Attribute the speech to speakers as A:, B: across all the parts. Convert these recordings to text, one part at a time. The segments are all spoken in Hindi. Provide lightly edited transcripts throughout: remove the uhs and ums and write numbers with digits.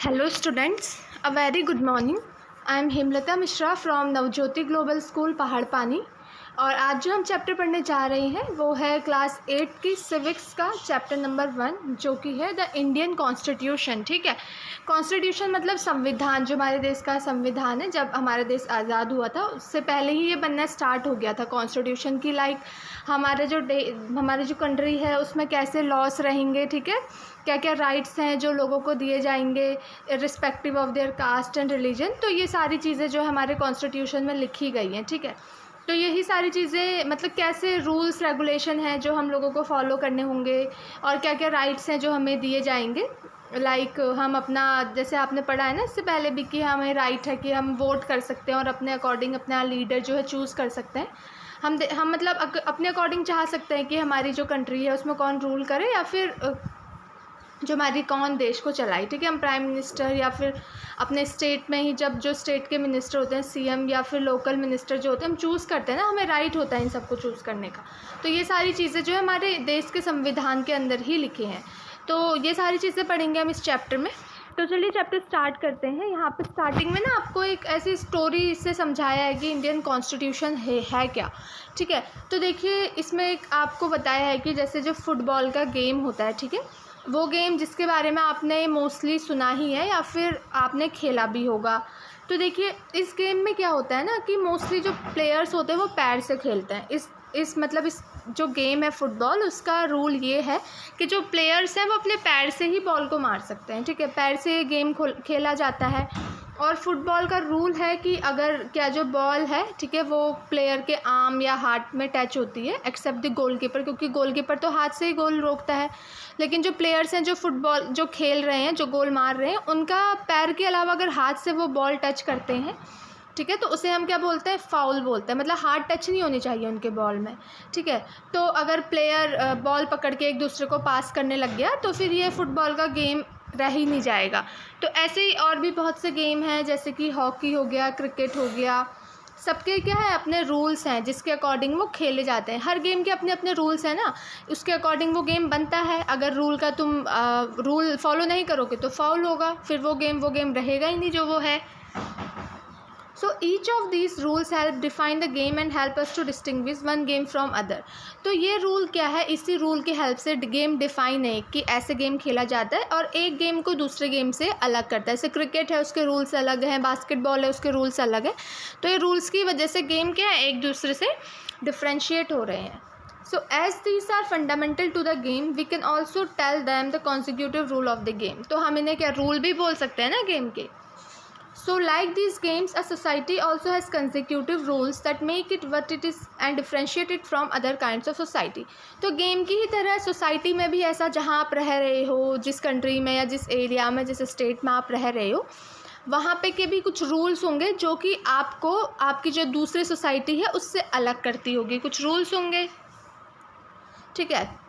A: Hello students, a very good morning. I am Hemlata Mishra from Navjyoti Global School Paharpani. और आज जो हम चैप्टर पढ़ने जा रहे हैं वो है क्लास 8 की सिविक्स का चैप्टर नंबर 1 जो कि है द इंडियन कॉन्स्टिट्यूशन। ठीक है, कॉन्स्टिट्यूशन मतलब संविधान, जो हमारे देश का संविधान है। जब हमारा देश आज़ाद हुआ था उससे पहले ही ये बनना स्टार्ट हो गया था कॉन्स्टिट्यूशन की। लाइक हमारे जो कंट्री है उसमें कैसे लॉस रहेंगे, ठीक है, क्या क्या राइट्स हैं जो लोगों को दिए जाएंगे respective of their caste and religion. तो ये सारी चीज़ें जो हमारे कॉन्स्टिट्यूशन में लिखी गई हैं, ठीक है। तो यही सारी चीज़ें मतलब कैसे रूल्स रेगुलेशन हैं जो हम लोगों को फॉलो करने होंगे और क्या क्या राइट्स हैं जो हमें दिए जाएंगे। लाइक हम अपना, जैसे आपने पढ़ा है ना इससे पहले भी, कि हमें राइट है कि हम वोट कर सकते हैं और अपने अकॉर्डिंग अपना लीडर जो है चूज़ कर सकते हैं। हम मतलब अपने अकॉर्डिंग चाह सकते हैं कि हमारी जो कंट्री है उसमें कौन रूल करे या फिर जो हमारी कौन देश को चलाई। ठीक है, हम प्राइम मिनिस्टर या फिर अपने स्टेट में ही जब जो स्टेट के मिनिस्टर होते हैं सीएम या फिर लोकल मिनिस्टर जो होते हैं हम चूज़ करते हैं ना, हमें राइट होता है इन सबको चूज़ करने का। तो ये सारी चीज़ें जो है हमारे देश के संविधान के अंदर ही लिखी हैं। तो ये सारी चीज़ें पढ़ेंगे हम इस चैप्टर में। तो चलिए चैप्टर स्टार्ट करते हैं। यहाँ पे स्टार्टिंग में ना आपको एक ऐसी स्टोरी से समझाया है कि इंडियन कॉन्स्टिट्यूशन है क्या। ठीक है, तो देखिए इसमें एक आपको बताया है कि जैसे जो फुटबॉल का गेम होता है, ठीक है, वो गेम जिसके बारे में आपने मोस्टली सुना ही है या फिर आपने खेला भी होगा। तो देखिए इस गेम में क्या होता है ना कि मोस्टली जो प्लेयर्स होते हैं वो पैर से खेलते हैं। इस जो गेम है फुटबॉल, उसका रूल ये है कि जो प्लेयर्स हैं वो अपने पैर से ही बॉल को मार सकते हैं। ठीक है, पैर से ये गेम खेला जाता है। और फुटबॉल का रूल है कि अगर क्या जो बॉल है, ठीक है, वो प्लेयर के आर्म या हाथ में टच होती है एक्सेप्ट द गोलकीपर, क्योंकि गोलकीपर तो हाथ से ही गोल रोकता है। लेकिन जो प्लेयर्स हैं जो फुटबॉल जो खेल रहे हैं, जो गोल मार रहे हैं, उनका पैर के अलावा अगर हाथ से वो बॉल टच करते हैं, ठीक है, तो उसे हम क्या बोलते हैं, फाउल बोलते हैं। मतलब हाथ टच नहीं होनी चाहिए उनके बॉल में। ठीक है, तो अगर प्लेयर बॉल पकड़ के एक दूसरे को पास करने लग गया तो फिर ये फुटबॉल का गेम रह ही नहीं जाएगा। तो ऐसे ही और भी बहुत से गेम हैं, जैसे कि हॉकी हो गया, क्रिकेट हो गया। सबके क्या है, अपने रूल्स हैं जिसके अकॉर्डिंग वो खेले जाते हैं। हर गेम के अपने अपने रूल्स हैं ना, उसके अकॉर्डिंग वो गेम बनता है। अगर रूल का तुम रूल फॉलो नहीं करोगे तो फाउल होगा, फिर वो गेम रहेगा ही नहीं जो वो है। So each of these rules help define the game and help us to distinguish one game from other। तो ये रूल क्या है, इसी रूल की हेल्प से गेम डिफाइन है कि ऐसे गेम खेला जाता है और एक गेम को दूसरे गेम से अलग करता है। जैसे क्रिकेट है उसके रूल्स अलग हैं, बास्केटबॉल है उसके रूल्स अलग हैं। तो ये रूल्स की वजह से गेम क्या है, एक दूसरे से डिफ्रेंशिएट हो रहे हैं। So as these are fundamental to the game, we can also tell them the consecutive rule of the game। तो हम इन्हें क्या रूल भी बोल सकते हैं ना गेम के। So like these games, a society also has consecutive rules that make it what it is and differentiate it from other kinds of society। तो गेम की ही तरह सोसाइटी में भी ऐसा, जहाँ आप रह रहे हो, जिस कंट्री में या जिस एरिया में, जिस स्टेट में आप रह रहे हो, वहाँ पे के भी कुछ रूल्स होंगे जो कि आपको आपकी जो दूसरी सोसाइटी है उससे अलग करती होगी। कुछ रूल्स होंगे, ठीक है।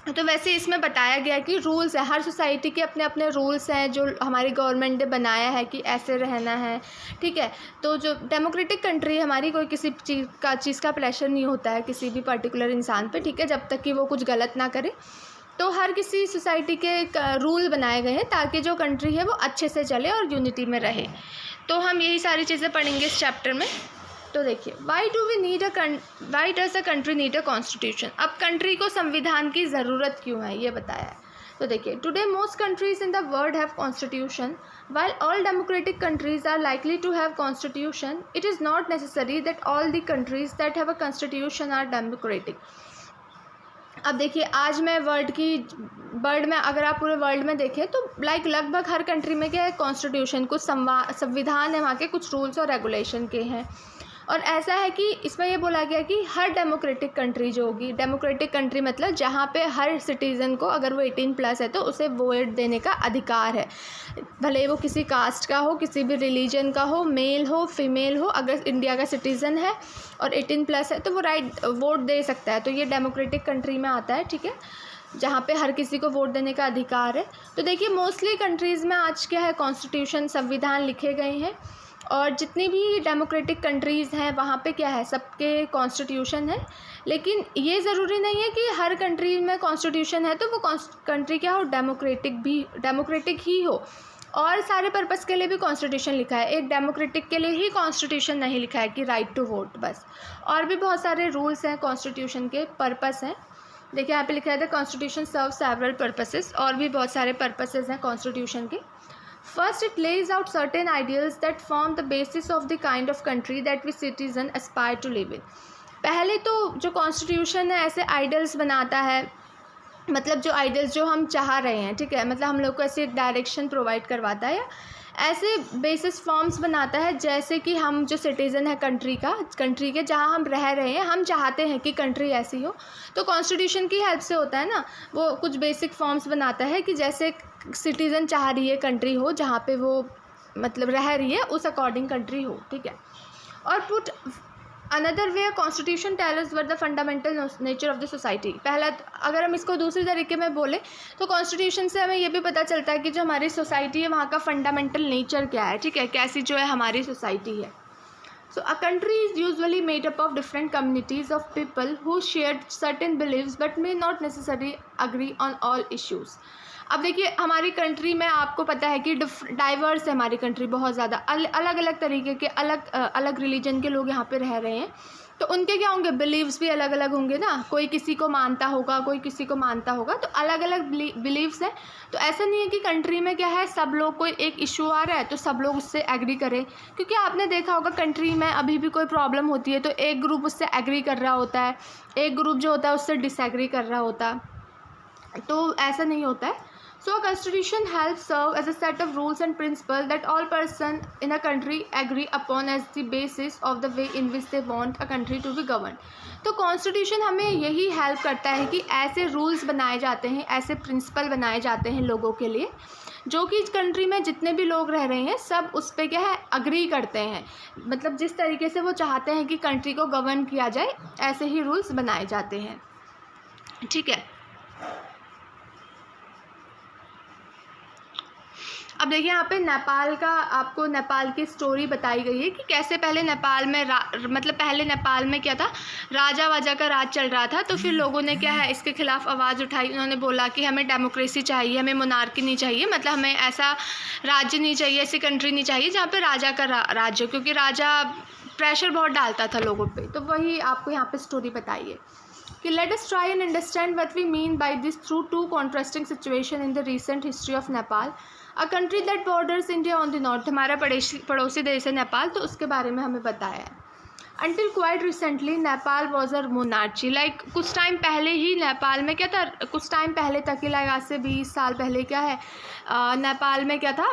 A: तो वैसे इसमें बताया गया कि रूल्स है, हर सोसाइटी के अपने अपने रूल्स हैं जो हमारी गवर्नमेंट ने बनाया है कि ऐसे रहना है। ठीक है, तो जो डेमोक्रेटिक कंट्री है हमारी, कोई किसी चीज़ का प्रेशर नहीं होता है किसी भी पर्टिकुलर इंसान पे, ठीक है, जब तक कि वो कुछ गलत ना करे। तो हर किसी सोसाइटी के रूल बनाए गए हैं ताकि जो कंट्री है वो अच्छे से चले और यूनिटी में रहे। तो हम यही सारी चीज़ें पढ़ेंगे इस चैप्टर में। तो देखिए why does a country need a constitution. अब कंट्री को संविधान की ज़रूरत क्यों है ये बताया है। तो देखिए today most countries in the world have constitution while all democratic countries are likely to have constitution, it is not necessary that all the countries that have a constitution are democratic। अब देखिए आज मैं वर्ल्ड में अगर आप पूरे वर्ल्ड में देखें तो लगभग हर कंट्री में क्या है, कॉन्स्टिट्यूशन, कुछ संविधान है, वहाँ के कुछ रूल्स और रेगुलेशन के हैं। और ऐसा है कि इसमें ये बोला गया कि हर डेमोक्रेटिक कंट्री जो होगी, डेमोक्रेटिक कंट्री मतलब जहाँ पे हर सिटीज़न को अगर वो 18+ है तो उसे वोट देने का अधिकार है, भले वो किसी कास्ट का हो, किसी भी रिलीजन का हो, मेल हो फीमेल हो। अगर इंडिया का सिटीज़न है और 18+ है तो वो वोट दे सकता है। तो ये डेमोक्रेटिक कंट्री में आता है, ठीक है, जहाँ पे हर किसी को वोट देने का अधिकार है। तो देखिए मोस्टली कंट्रीज़ में आज क्या है, कॉन्स्टिट्यूशन, संविधान लिखे गए हैं। और जितनी भी डेमोक्रेटिक कंट्रीज़ हैं वहाँ पे क्या है, सबके कॉन्स्टिट्यूशन है। लेकिन ये ज़रूरी नहीं है कि हर कंट्री में कॉन्स्टिट्यूशन है तो वो कंट्री क्या हो, डेमोक्रेटिक ही हो। और सारे पर्पस के लिए भी कॉन्स्टिट्यूशन लिखा है, एक डेमोक्रेटिक के लिए ही कॉन्स्टिट्यूशन नहीं लिखा है कि राइट टू वोट बस, और भी बहुत सारे रूल्स हैं कॉन्स्टिट्यूशन के, पर्पस हैं। देखिए यहाँ पे लिखा है the constitution serve several purposes, और भी बहुत सारे पर्पसेस हैं कॉन्स्टिट्यूशन के। First it lays out certain ideals that form the basis of the kind of country that we citizen aspire to live in. पहले तो जो कॉन्स्टिट्यूशन है ऐसे आइडियल्स बनाता है, मतलब जो आइडियल्स जो हम चाह रहे हैं, ठीक है, मतलब हम लोग को ऐसे एक डायरेक्शन प्रोवाइड करवाता है, ऐसे बेसिस फॉर्म्स बनाता है, जैसे कि हम जो सिटीज़न है कंट्री के जहाँ हम रह रहे हैं, हम चाहते हैं कि कंट्री ऐसी हो, तो कॉन्स्टिट्यूशन की हेल्प से होता है ना, वो कुछ बेसिक फॉर्म्स बनाता है कि जैसे सिटीज़न चाह रही है कंट्री हो जहाँ पे वो मतलब रह रही है, उस अकॉर्डिंग कंट्री हो, ठीक है। और put another way constitution tells what the fundamental nature of the society. पहला अगर हम इसको दूसरे तरीके में बोले तो कॉन्स्टिट्यूशन से हमें ये भी पता चलता है कि जो हमारी सोसाइटी है वहाँ का फंडामेंटल नेचर क्या है, ठीक है, कैसी जो है हमारी सोसाइटी है। So a country is usually made up of different communities of people who share certain beliefs but may not necessary agree on all issues. अब देखिए हमारी कंट्री में आपको पता है कि डाइवर्स है हमारी कंट्री, बहुत ज़्यादा अलग अलग तरीके के अलग रिलीजन के लोग यहाँ पे रह रहे हैं, तो उनके क्या होंगे, बिलीव्स भी अलग अलग होंगे ना, कोई किसी को मानता होगा, कोई किसी को मानता होगा, तो अलग अलग बिलीव्स हैं। तो ऐसा नहीं है कि कंट्री में क्या है सब लोग, कोई एक इशू आ रहा है तो सब लोग उससे एग्री करें, क्योंकि आपने देखा होगा कंट्री में अभी भी कोई प्रॉब्लम होती है तो एक ग्रुप उससे एग्री कर रहा होता है, एक ग्रुप जो होता है उससे डिसएग्री कर रहा होता है, तो ऐसा नहीं होता है। So a constitution helps serve as a set of rules and principles that all persons in a country agree upon as the basis of the way in which they want a country to be governed. तो कॉन्स्टिट्यूशन हमें यही हेल्प करता है कि ऐसे रूल्स बनाए जाते हैं, ऐसे प्रिंसिपल बनाए जाते हैं लोगों के लिए, जो कि कंट्री में जितने भी लोग रह रहे हैं सब उस पर क्या है अग्री करते हैं, मतलब जिस तरीके से वो चाहते हैं कि कंट्री को गवर्न किया जाए ऐसे ही रूल्स बनाए जाते हैं, ठीक है। अब देखिए यहाँ पे नेपाल का, आपको नेपाल की स्टोरी बताई गई है कि कैसे पहले नेपाल में मतलब पहले नेपाल में क्या था, राजा वाजा का राज चल रहा था, तो फिर लोगों ने क्या है इसके खिलाफ आवाज़ उठाई, उन्होंने बोला कि हमें डेमोक्रेसी चाहिए, हमें मोनार्की नहीं चाहिए, मतलब हमें ऐसा राज्य नहीं चाहिए, ऐसी कंट्री नहीं चाहिए जहाँ पे राजा का राज्य, क्योंकि राजा प्रेशर बहुत डालता था लोगों पर। तो वही आपको यहाँ पर स्टोरी बताई है कि let us try and understand what we mean by this through two contrasting situation in the recent history of Nepal, a country that borders India on the north। हमारा पड़ोसी देश है नेपाल, तो उसके बारे में हमें बताया है। Until quite recently Nepal was a monarchy, like कुछ टाइम पहले ही नेपाल में क्या था, कुछ टाइम पहले तक ही, लाइक आज से 20 साल पहले क्या है नेपाल में क्या था,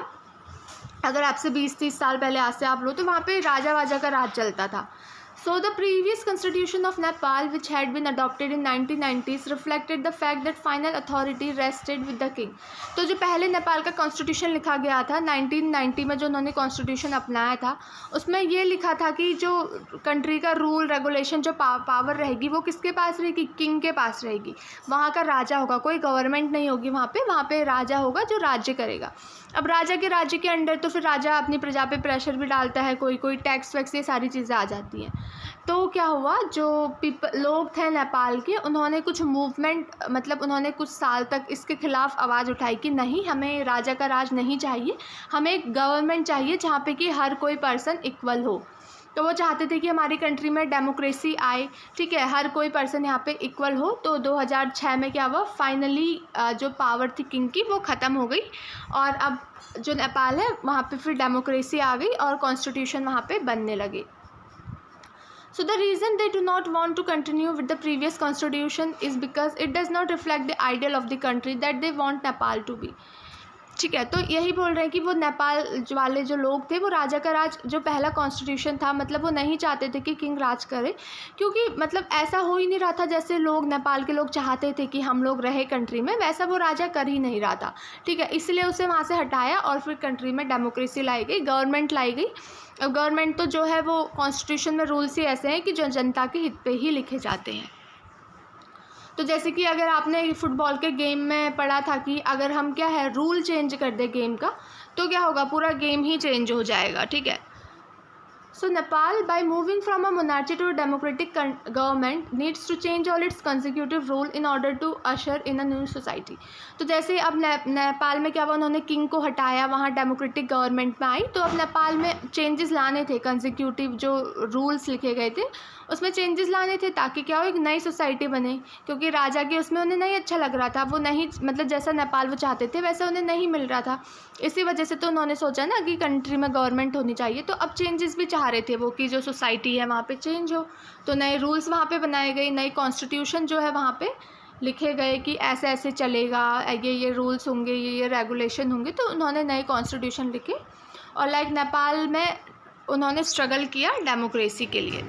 A: अगर आपसे 20-30 साल पहले आज से आप लो तो वहाँ पे राजा वाजा का राज चलता था। So the previous constitution of Nepal, which had been adopted in 1990s, reflected the fact that final authority rested with the king। तो जो पहले नेपाल का कॉन्स्टिट्यूशन लिखा गया था 1990 में, जो उन्होंने कॉन्स्टिट्यूशन अपनाया था, उसमें ये लिखा था कि जो कंट्री का रूल रेगुलेशन, जो पावर रहेगी वो किसके पास रहेगी, किंग के पास रहेगी। वहाँ का राजा होगा, कोई गवर्नमेंट नहीं होगी वहाँ पे राजा होगा जो राज्य करेगा। अब राजा के राज्य के अंडर तो फिर राजा अपनी प्रजा पे प्रेशर भी डालता है, कोई टैक्स वैक्स, ये सारी चीज़ें आ जाती हैं। तो क्या हुआ, जो लोग थे नेपाल के, उन्होंने कुछ मूवमेंट, मतलब उन्होंने कुछ साल तक इसके खिलाफ आवाज़ उठाई कि नहीं, हमें राजा का राज नहीं चाहिए, हमें एक गवर्नमेंट चाहिए जहाँ पे कि हर कोई पर्सन इक्वल हो। तो वो चाहते थे कि हमारी कंट्री में डेमोक्रेसी आए, ठीक है, हर कोई पर्सन यहाँ पे इक्वल हो। तो 2006 में क्या हुआ, फाइनली जो पावर थी किंग की वो ख़त्म हो गई, और अब जो नेपाल है वहाँ पे फिर डेमोक्रेसी आ गई और कॉन्स्टिट्यूशन वहाँ पे बनने लगे। So the reason they do not want to continue with the previous constitution is because it does not reflect the ideal of the country that they want Nepal to be। ठीक है, तो यही बोल रहे हैं कि वो नेपाल वाले जो लोग थे वो राजा का राज, जो पहला कॉन्स्टिट्यूशन था, मतलब वो नहीं चाहते थे कि किंग राज करे, क्योंकि मतलब ऐसा हो ही नहीं रहा था जैसे लोग नेपाल के लोग चाहते थे कि हम लोग रहे कंट्री में, वैसा वो राजा कर ही नहीं रहा था, ठीक है। इसलिए उसे वहाँ से हटाया और फिर कंट्री में डेमोक्रेसी लाई गई, गवर्नमेंट लाई गई। अब गवर्नमेंट तो जो है वो कॉन्स्टिट्यूशन में रूल्स ही ऐसे हैं कि जो जनता के हित पे ही लिखे जाते हैं। तो जैसे कि अगर आपने फुटबॉल के गेम में पढ़ा था कि अगर हम क्या है रूल चेंज कर दे गेम का, तो क्या होगा, पूरा गेम ही चेंज हो जाएगा, ठीक है। So Nepal, by moving from a monarchy to a democratic government, needs to change all its consecutive rule in order to usher in a new society. तो जैसे अब नेपाल में क्या हुआ, उन्होंने किंग को हटाया, वहाँ डेमोक्रेटिक गवर्नमेंट में आई, तो अब नेपाल में चेंजेस लाने थे, कंसेक्यूटिव जो रूल्स लिखे गए थे उसमें चेंजेस लाने थे ताकि क्या हो, एक नई सोसाइटी बने, क्योंकि राजा के उसमें उन्हें नहीं अच्छा लग रहा था, वो नहीं, मतलब जैसा नेपाल वो चाहते थे वैसा उन्हें नहीं मिल रहा था। इसी वजह से तो उन्होंने सोचा ना कि कंट्री में गवर्नमेंट होनी चाहिए, तो अब चेंजेस भी चाह रहे थे वो कि जो सोसाइटी है वहाँ पे चेंज हो, तो नए रूल्स वहाँ पे बनाए गए, नई कॉन्स्टिट्यूशन जो है वहाँ पे लिखे गए कि ऐसे ऐसे चलेगा, ये रूल्स होंगे, ये रेगुलेशन होंगे, तो उन्होंने नए कॉन्स्टिट्यूशन लिखे और लाइक नेपाल में उन्होंने स्ट्रगल किया डेमोक्रेसी के लिए।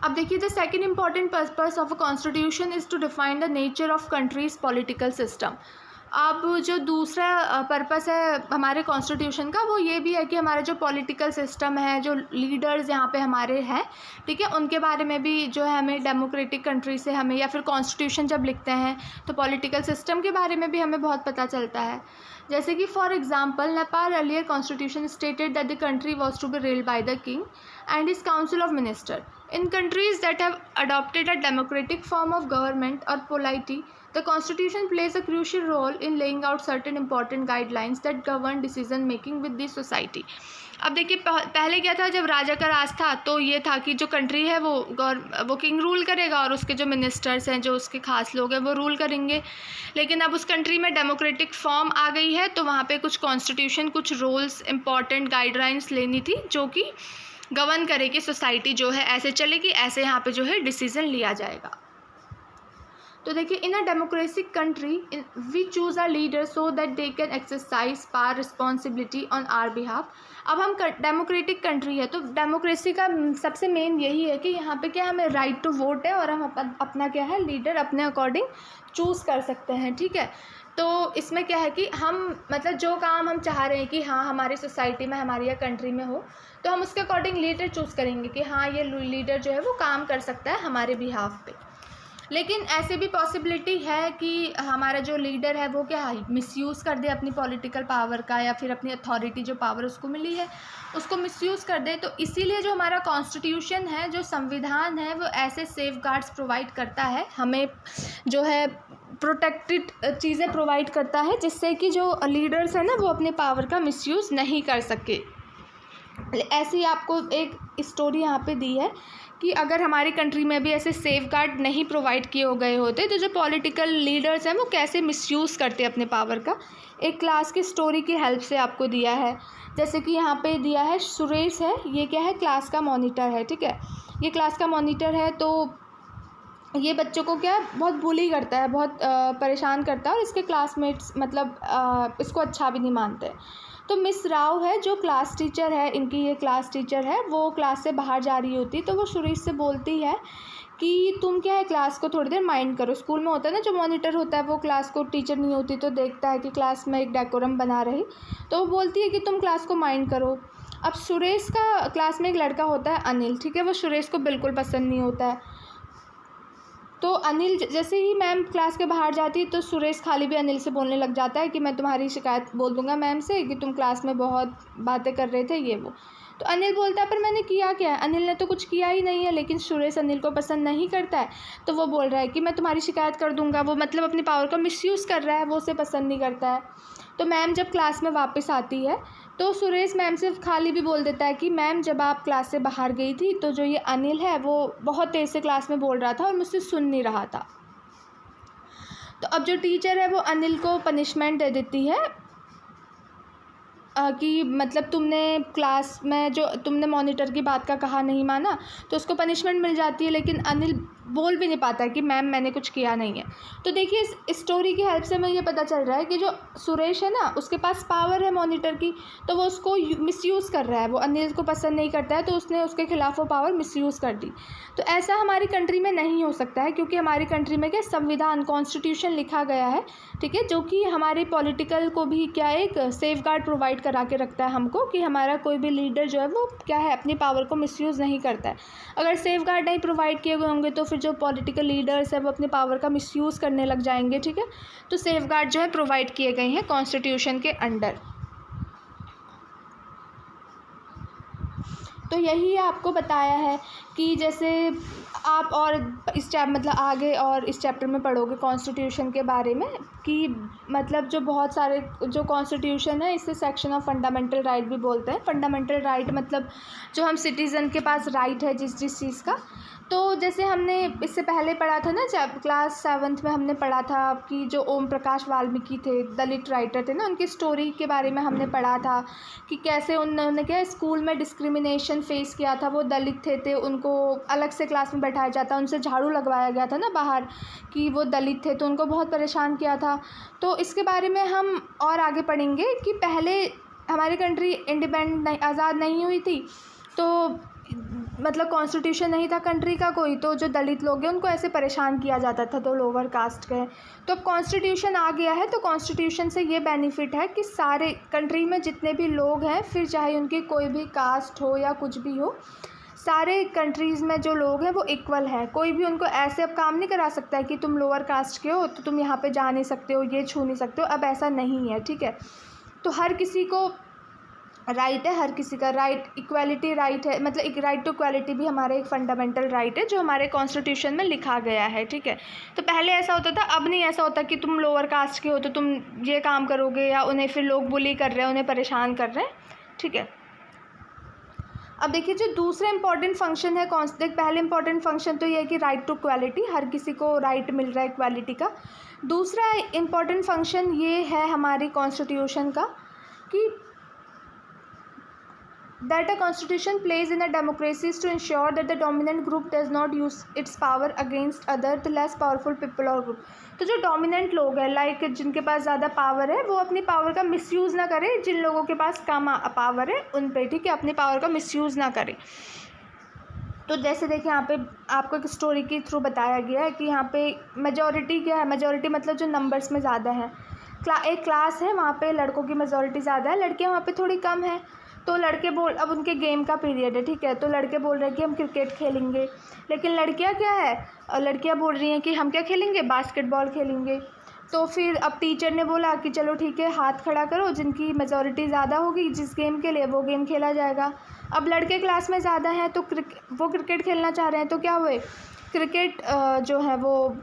A: अब देखिए, the second important purpose of a constitution is to define the nature of country's political system. अब जो दूसरा पर्पस है हमारे कॉन्स्टिट्यूशन का वो ये भी है कि हमारा जो पॉलिटिकल सिस्टम है, जो लीडर्स यहाँ पे हमारे हैं, ठीक है, उनके बारे में भी जो है हमें डेमोक्रेटिक कंट्री से हमें, या फिर कॉन्स्टिट्यूशन जब लिखते हैं तो पॉलिटिकल सिस्टम के बारे में भी हमें बहुत पता चलता है। जैसे कि for example, Nepal earlier constitution stated that the country was to be ruled by the king and his council of minister. In countries that have adopted a democratic form of government or polity, the constitution plays a crucial role in laying out certain important guidelines that govern decision making with the society. अब देखिए, पहले क्या था, जब राजा का राज था तो ये था कि जो कंट्री है वो किंग रूल करेगा और उसके जो मिनिस्टर्स हैं, जो उसके खास लोग हैं, वो रूल करेंगे। लेकिन अब उस कंट्री में डेमोक्रेटिक फॉर्म आ गई है, तो वहाँ पे कुछ कॉन्स्टिट्यूशन, कुछ रूल्स, इंपॉर्टेंट गाइडलाइंस लेनी थी जो कि गवर्न करे कि सोसाइटी जो है ऐसे चलेगी, ऐसे यहाँ पे जो है डिसीजन लिया जाएगा। तो देखिए, in a democratic country we choose a leader so that they can exercise power responsibility on our behalf. अब हम डेमोक्रेटिक कंट्री है तो डेमोक्रेसी का सबसे मेन यही है कि यहाँ पे क्या हमें राइट टू वोट है और हम अपना क्या है लीडर अपने अकॉर्डिंग चूज़ कर सकते हैं, ठीक है। तो इसमें क्या है कि हम मतलब जो काम हम चाह रहे हैं कि हाँ हमारी सोसाइटी में, हमारी या कंट्री में हो, तो हम उसके अकॉर्डिंग लीडर चूज़ करेंगे कि हाँ ये लीडर जो है वो काम कर सकता है हमारे बिहाफ पे। लेकिन ऐसे भी पॉसिबिलिटी है कि हमारा जो लीडर है वो क्या मिसयूज़ कर दे अपनी पॉलिटिकल पावर का, या फिर अपनी अथॉरिटी जो पावर उसको मिली है उसको मिसयूज़ कर दे। तो इसीलिए जो हमारा कॉन्स्टिट्यूशन है, जो संविधान है, वो ऐसे सेफगार्ड्स प्रोवाइड करता है, हमें जो है प्रोटेक्टेड चीज़ें प्रोवाइड करता है, जिससे कि जो लीडर्स हैं ना वो अपने पावर का मिसयूज़ नहीं कर सके। ऐसे ही आपको एक स्टोरी यहाँ पे दी है कि अगर हमारी कंट्री में भी ऐसे सेफगार्ड नहीं प्रोवाइड किए गए होते तो जो पॉलिटिकल लीडर्स हैं वो कैसे मिसयूज़ करते अपने पावर का। एक क्लास की स्टोरी की हेल्प से आपको दिया है। जैसे कि यहाँ पे दिया है, सुरेश है, ये क्या है, क्लास का मॉनिटर है, ठीक है, ये क्लास का मॉनिटर है। तो ये बच्चों को क्या है बहुत बुली करता है, बहुत परेशान करता है, और इसके क्लासमेट्स मतलब इसको अच्छा भी नहीं मानते। तो मिस राव है जो क्लास टीचर है, इनकी ये क्लास टीचर है, वो क्लास से बाहर जा रही होती तो वो सुरेश से बोलती है कि तुम क्या है क्लास को थोड़ी देर माइंड करो। स्कूल में होता है ना, जो मॉनिटर होता है वो क्लास को, टीचर नहीं होती तो देखता है कि क्लास में एक डेकोरम बना रही, तो वो बोलती है कि तुम क्लास को माइंड करो। अब सुरेश का क्लास में एक लड़का होता है अनिल, ठीक है, वो सुरेश को बिल्कुल पसंद नहीं होता है। तो अनिल जैसे ही मैम क्लास के बाहर जाती है तो सुरेश खाली भी अनिल से बोलने लग जाता है कि मैं तुम्हारी शिकायत बोल दूंगा मैम से कि तुम क्लास में बहुत बातें कर रहे थे, ये वो। तो अनिल बोलता है पर मैंने किया क्या है, अनिल ने तो कुछ किया ही नहीं है। लेकिन सुरेश अनिल को पसंद नहीं करता है, तो वो बोल रहा है कि मैं तुम्हारी शिकायत कर दूंगा। वो मतलब अपनी पावर का मिसयूज़ कर रहा है, वो उसे पसंद नहीं करता है। तो मैम जब क्लास में वापस आती है तो सुरेश मैम से खाली भी बोल देता है कि मैम जब आप क्लास से बाहर गई थी तो जो ये अनिल है वो बहुत तेज़ से क्लास में बोल रहा था और मुझसे सुन नहीं रहा था। तो अब जो टीचर है वो अनिल को पनिशमेंट दे देती है कि मतलब तुमने क्लास में जो तुमने मॉनिटर की बात का कहा नहीं माना, तो उसको पनिशमेंट मिल जाती है। लेकिन अनिल बोल भी नहीं पाता है कि मैम मैंने कुछ किया नहीं है। तो देखिए इस स्टोरी की हेल्प से हमें ये पता चल रहा है कि जो सुरेश है ना उसके पास पावर है मॉनिटर की, तो वो उसको मिसयूज़ कर रहा है। वो अनिल को पसंद नहीं करता है तो उसने उसके खिलाफ वो पावर मिसयूज़ कर दी। तो ऐसा हमारी कंट्री में नहीं हो सकता है, क्योंकि हमारी कंट्री में क्या संविधान कॉन्स्टिट्यूशन लिखा गया है, ठीक है, जो कि हमारे पॉलिटिकल को भी क्या एक सेफगार्ड प्रोवाइड करा के रखता है हमको, कि हमारा कोई भी लीडर जो है वो क्या है अपनी पावर को मिसयूज़ नहीं करता है। अगर सेफगार्ड नहीं प्रोवाइड किए गए होंगे तो फिर जो पॉलिटिकल लीडर्स है वो अपनी पावर का मिसयूज़ करने लग जाएंगे, ठीक है। तो सेफगार्ड जो है प्रोवाइड किए गए हैं कॉन्स्टिट्यूशन के अंडर। तो यही आपको बताया है कि जैसे आप और इस मतलब आगे और इस चैप्टर में पढ़ोगे कॉन्स्टिट्यूशन के बारे में कि मतलब जो बहुत सारे जो कॉन्स्टिट्यूशन है इसे सेक्शन ऑफ फंडामेंटल राइट भी बोलते हैं। फंडामेंटल राइट मतलब जो हम सिटीज़न के पास राइट है जिस चीज़ का। तो जैसे हमने इससे पहले पढ़ा था ना, जब क्लास 7th में हमने पढ़ा था कि जो ओम प्रकाश वाल्मीकि थे, दलित राइटर थे ना, उनकी स्टोरी के बारे में हमने पढ़ा था कि कैसे उन्होंने क्या स्कूल में डिस्क्रिमिनेशन फेस किया था। वो दलित थे उनको अलग से क्लास में बैठाया जाता, उनसे झाड़ू लगवाया गया था ना बाहर कि वो दलित थे, तो उनको बहुत परेशान किया था। तो इसके बारे में हम और आगे पढ़ेंगे कि पहले हमारी कंट्री इंडिपेंडेंट नहीं, आज़ाद नहीं हुई थी, तो मतलब कॉन्स्टिट्यूशन नहीं था कंट्री का कोई, तो जो दलित लोग हैं उनको ऐसे परेशान किया जाता था, तो लोअर कास्ट के। तो अब कॉन्स्टिट्यूशन आ गया है, तो कॉन्स्टिट्यूशन से ये बेनिफिट है कि सारे कंट्री में जितने भी लोग हैं, फिर चाहे उनकी कोई भी कास्ट हो या कुछ भी हो, सारे कंट्रीज़ में जो लोग हैं वो इक्वल है। कोई भी उनको ऐसे अब काम नहीं करा सकता है कि तुम लोअर कास्ट के हो तो तुम यहाँ पे जा नहीं सकते हो, ये छू नहीं सकते हो। अब ऐसा नहीं है, ठीक है। तो हर किसी को राइट है, हर किसी का राइट, इक्वालिटी राइट है, मतलब एक राइट टू इक्वालिटी भी हमारे एक फंडामेंटल राइट है जो हमारे कॉन्स्टिट्यूशन में लिखा गया है, ठीक है। तो पहले ऐसा होता था, अब नहीं ऐसा होता कि तुम लोअर कास्ट के हो तो तुम ये काम करोगे, या उन्हें फिर लोग बुली कर रहे हैं, उन्हें परेशान कर रहे हैं, ठीक है। अब देखिए जो दूसरा इंपॉर्टेंट फंक्शन है पहले इंपॉर्टेंट फंक्शन तो ये है कि राइट टू इक्वालिटी, हर किसी को राइट मिल रहा है इक्वालिटी का। दूसरा इंपॉर्टेंट फंक्शन ये है हमारी कॉन्स्टिट्यूशन का कि that a constitution plays in a democracy is to ensure that the dominant group does not use its power against other the less powerful people or group। तो जो डोमिनेंट लोग हैं, लाइक जिनके पास ज़्यादा पावर है, वो अपनी पावर का मिसयूज़ ना करे, जिन लोगों के पास कम पावर है उन पे, ठीक है, अपनी पावर का मिसयूज़ ना करे। तो जैसे देखिए यहाँ पे आपको एक स्टोरी के थ्रू बताया गया है कि यहाँ पे मेजॉरिटी क्या है। मेजॉरिटी मतलब जो नंबर्स में ज़्यादा है। एक क्लास है, वहाँ पे लड़कों की मेजॉरिटी ज़्यादा है, लड़कियाँ वहाँ पे थोड़ी कम है। तो लड़के अब उनके गेम का पीरियड है, ठीक है, तो लड़के बोल रहे हैं कि हम क्रिकेट खेलेंगे, लेकिन लड़कियां क्या है, लड़कियां बोल रही हैं कि हम क्या खेलेंगे, बास्केटबॉल खेलेंगे। तो फिर अब टीचर ने बोला कि चलो ठीक है, हाथ खड़ा करो, जिनकी मेजॉरिटी ज़्यादा होगी जिस गेम के लिए, वो गेम खेला जाएगा। अब लड़के क्लास में ज़्यादा हैं तो वो क्रिकेट खेलना चाह रहे हैं, तो क्या हुए, क्रिकेट जो है वो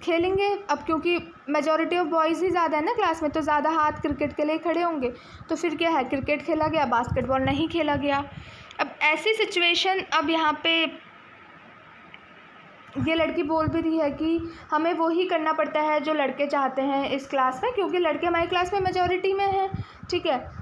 A: खेलेंगे। अब क्योंकि मेजॉरिटी ऑफ बॉयज़ ही ज़्यादा है ना क्लास में, तो ज़्यादा हाथ क्रिकेट के लिए खड़े होंगे, तो फिर क्या है, क्रिकेट खेला गया, बास्केटबॉल नहीं खेला गया। अब ऐसी सिचुएशन, अब यहाँ पे ये लड़की बोल भी रही है कि हमें वो ही करना पड़ता है जो लड़के चाहते हैं इस क्लास में, क्योंकि लड़के हमारी क्लास में मेजॉरिटी में हैं, ठीक है।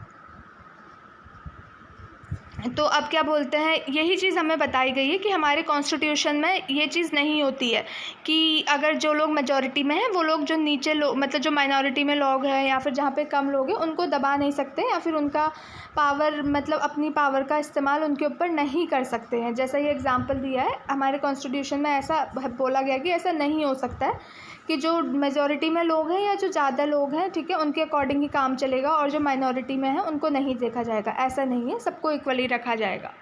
A: तो अब क्या बोलते हैं, यही चीज़ हमें बताई गई है कि हमारे कॉन्स्टिट्यूशन में ये चीज़ नहीं होती है कि अगर जो लोग मेजॉरिटी में हैं वो लोग जो नीचे लोग, मतलब जो माइनॉरिटी में लोग हैं या फिर जहाँ पे कम लोग हैं, उनको दबा नहीं सकते या फिर उनका पावर, मतलब अपनी पावर का इस्तेमाल उनके ऊपर नहीं कर सकते हैं। जैसा ये एग्जांपल दिया है हमारे कॉन्स्टिट्यूशन में, ऐसा बोला गया कि ऐसा नहीं हो सकता है कि जो मेजॉरिटी में लोग हैं या जो ज़्यादा लोग हैं, ठीक है, उनके अकॉर्डिंग ही काम चलेगा, और जो माइनॉरिटी में है उनको नहीं देखा जाएगा। ऐसा नहीं है, सबको इक्वली रखा जाएगा।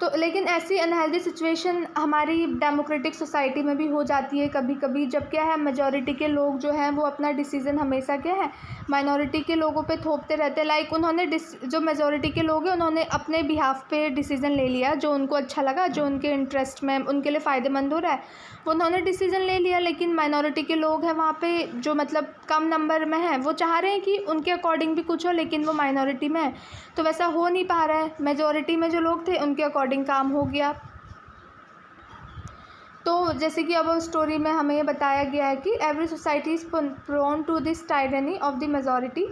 A: तो लेकिन ऐसी अनहेल्दी सिचुएशन हमारी डेमोक्रेटिक सोसाइटी में भी हो जाती है कभी कभी, जब क्या है, मेजॉरिटी के लोग जो हैं वो अपना डिसीज़न हमेशा क्या है, माइनॉरिटी के लोगों पे थोपते रहते हैं। लाइक उन्होंने जो मेजॉरिटी के लोग हैं उन्होंने अपने बिहाफ पे डिसीज़न ले लिया, जो उनको अच्छा लगा, जो उनके इंटरेस्ट में उनके लिए फ़ायदेमंद हो रहा है, वो उन्होंने डिसीज़न ले लिया। लेकिन माइनॉरिटी के लोग हैं वहाँ पे जो मतलब कम नंबर में हैं, वो चाह रहे हैं कि उनके अकॉर्डिंग भी कुछ हो, लेकिन वो माइनॉरिटी में है, तो वैसा हो नहीं पा रहा है। मेजॉरिटी में जो लोग थे उनके अकॉर्डिंग काम हो गया। तो जैसे कि अब स्टोरी में हमें ये बताया गया है कि every society is prone to this tyranny of the majority.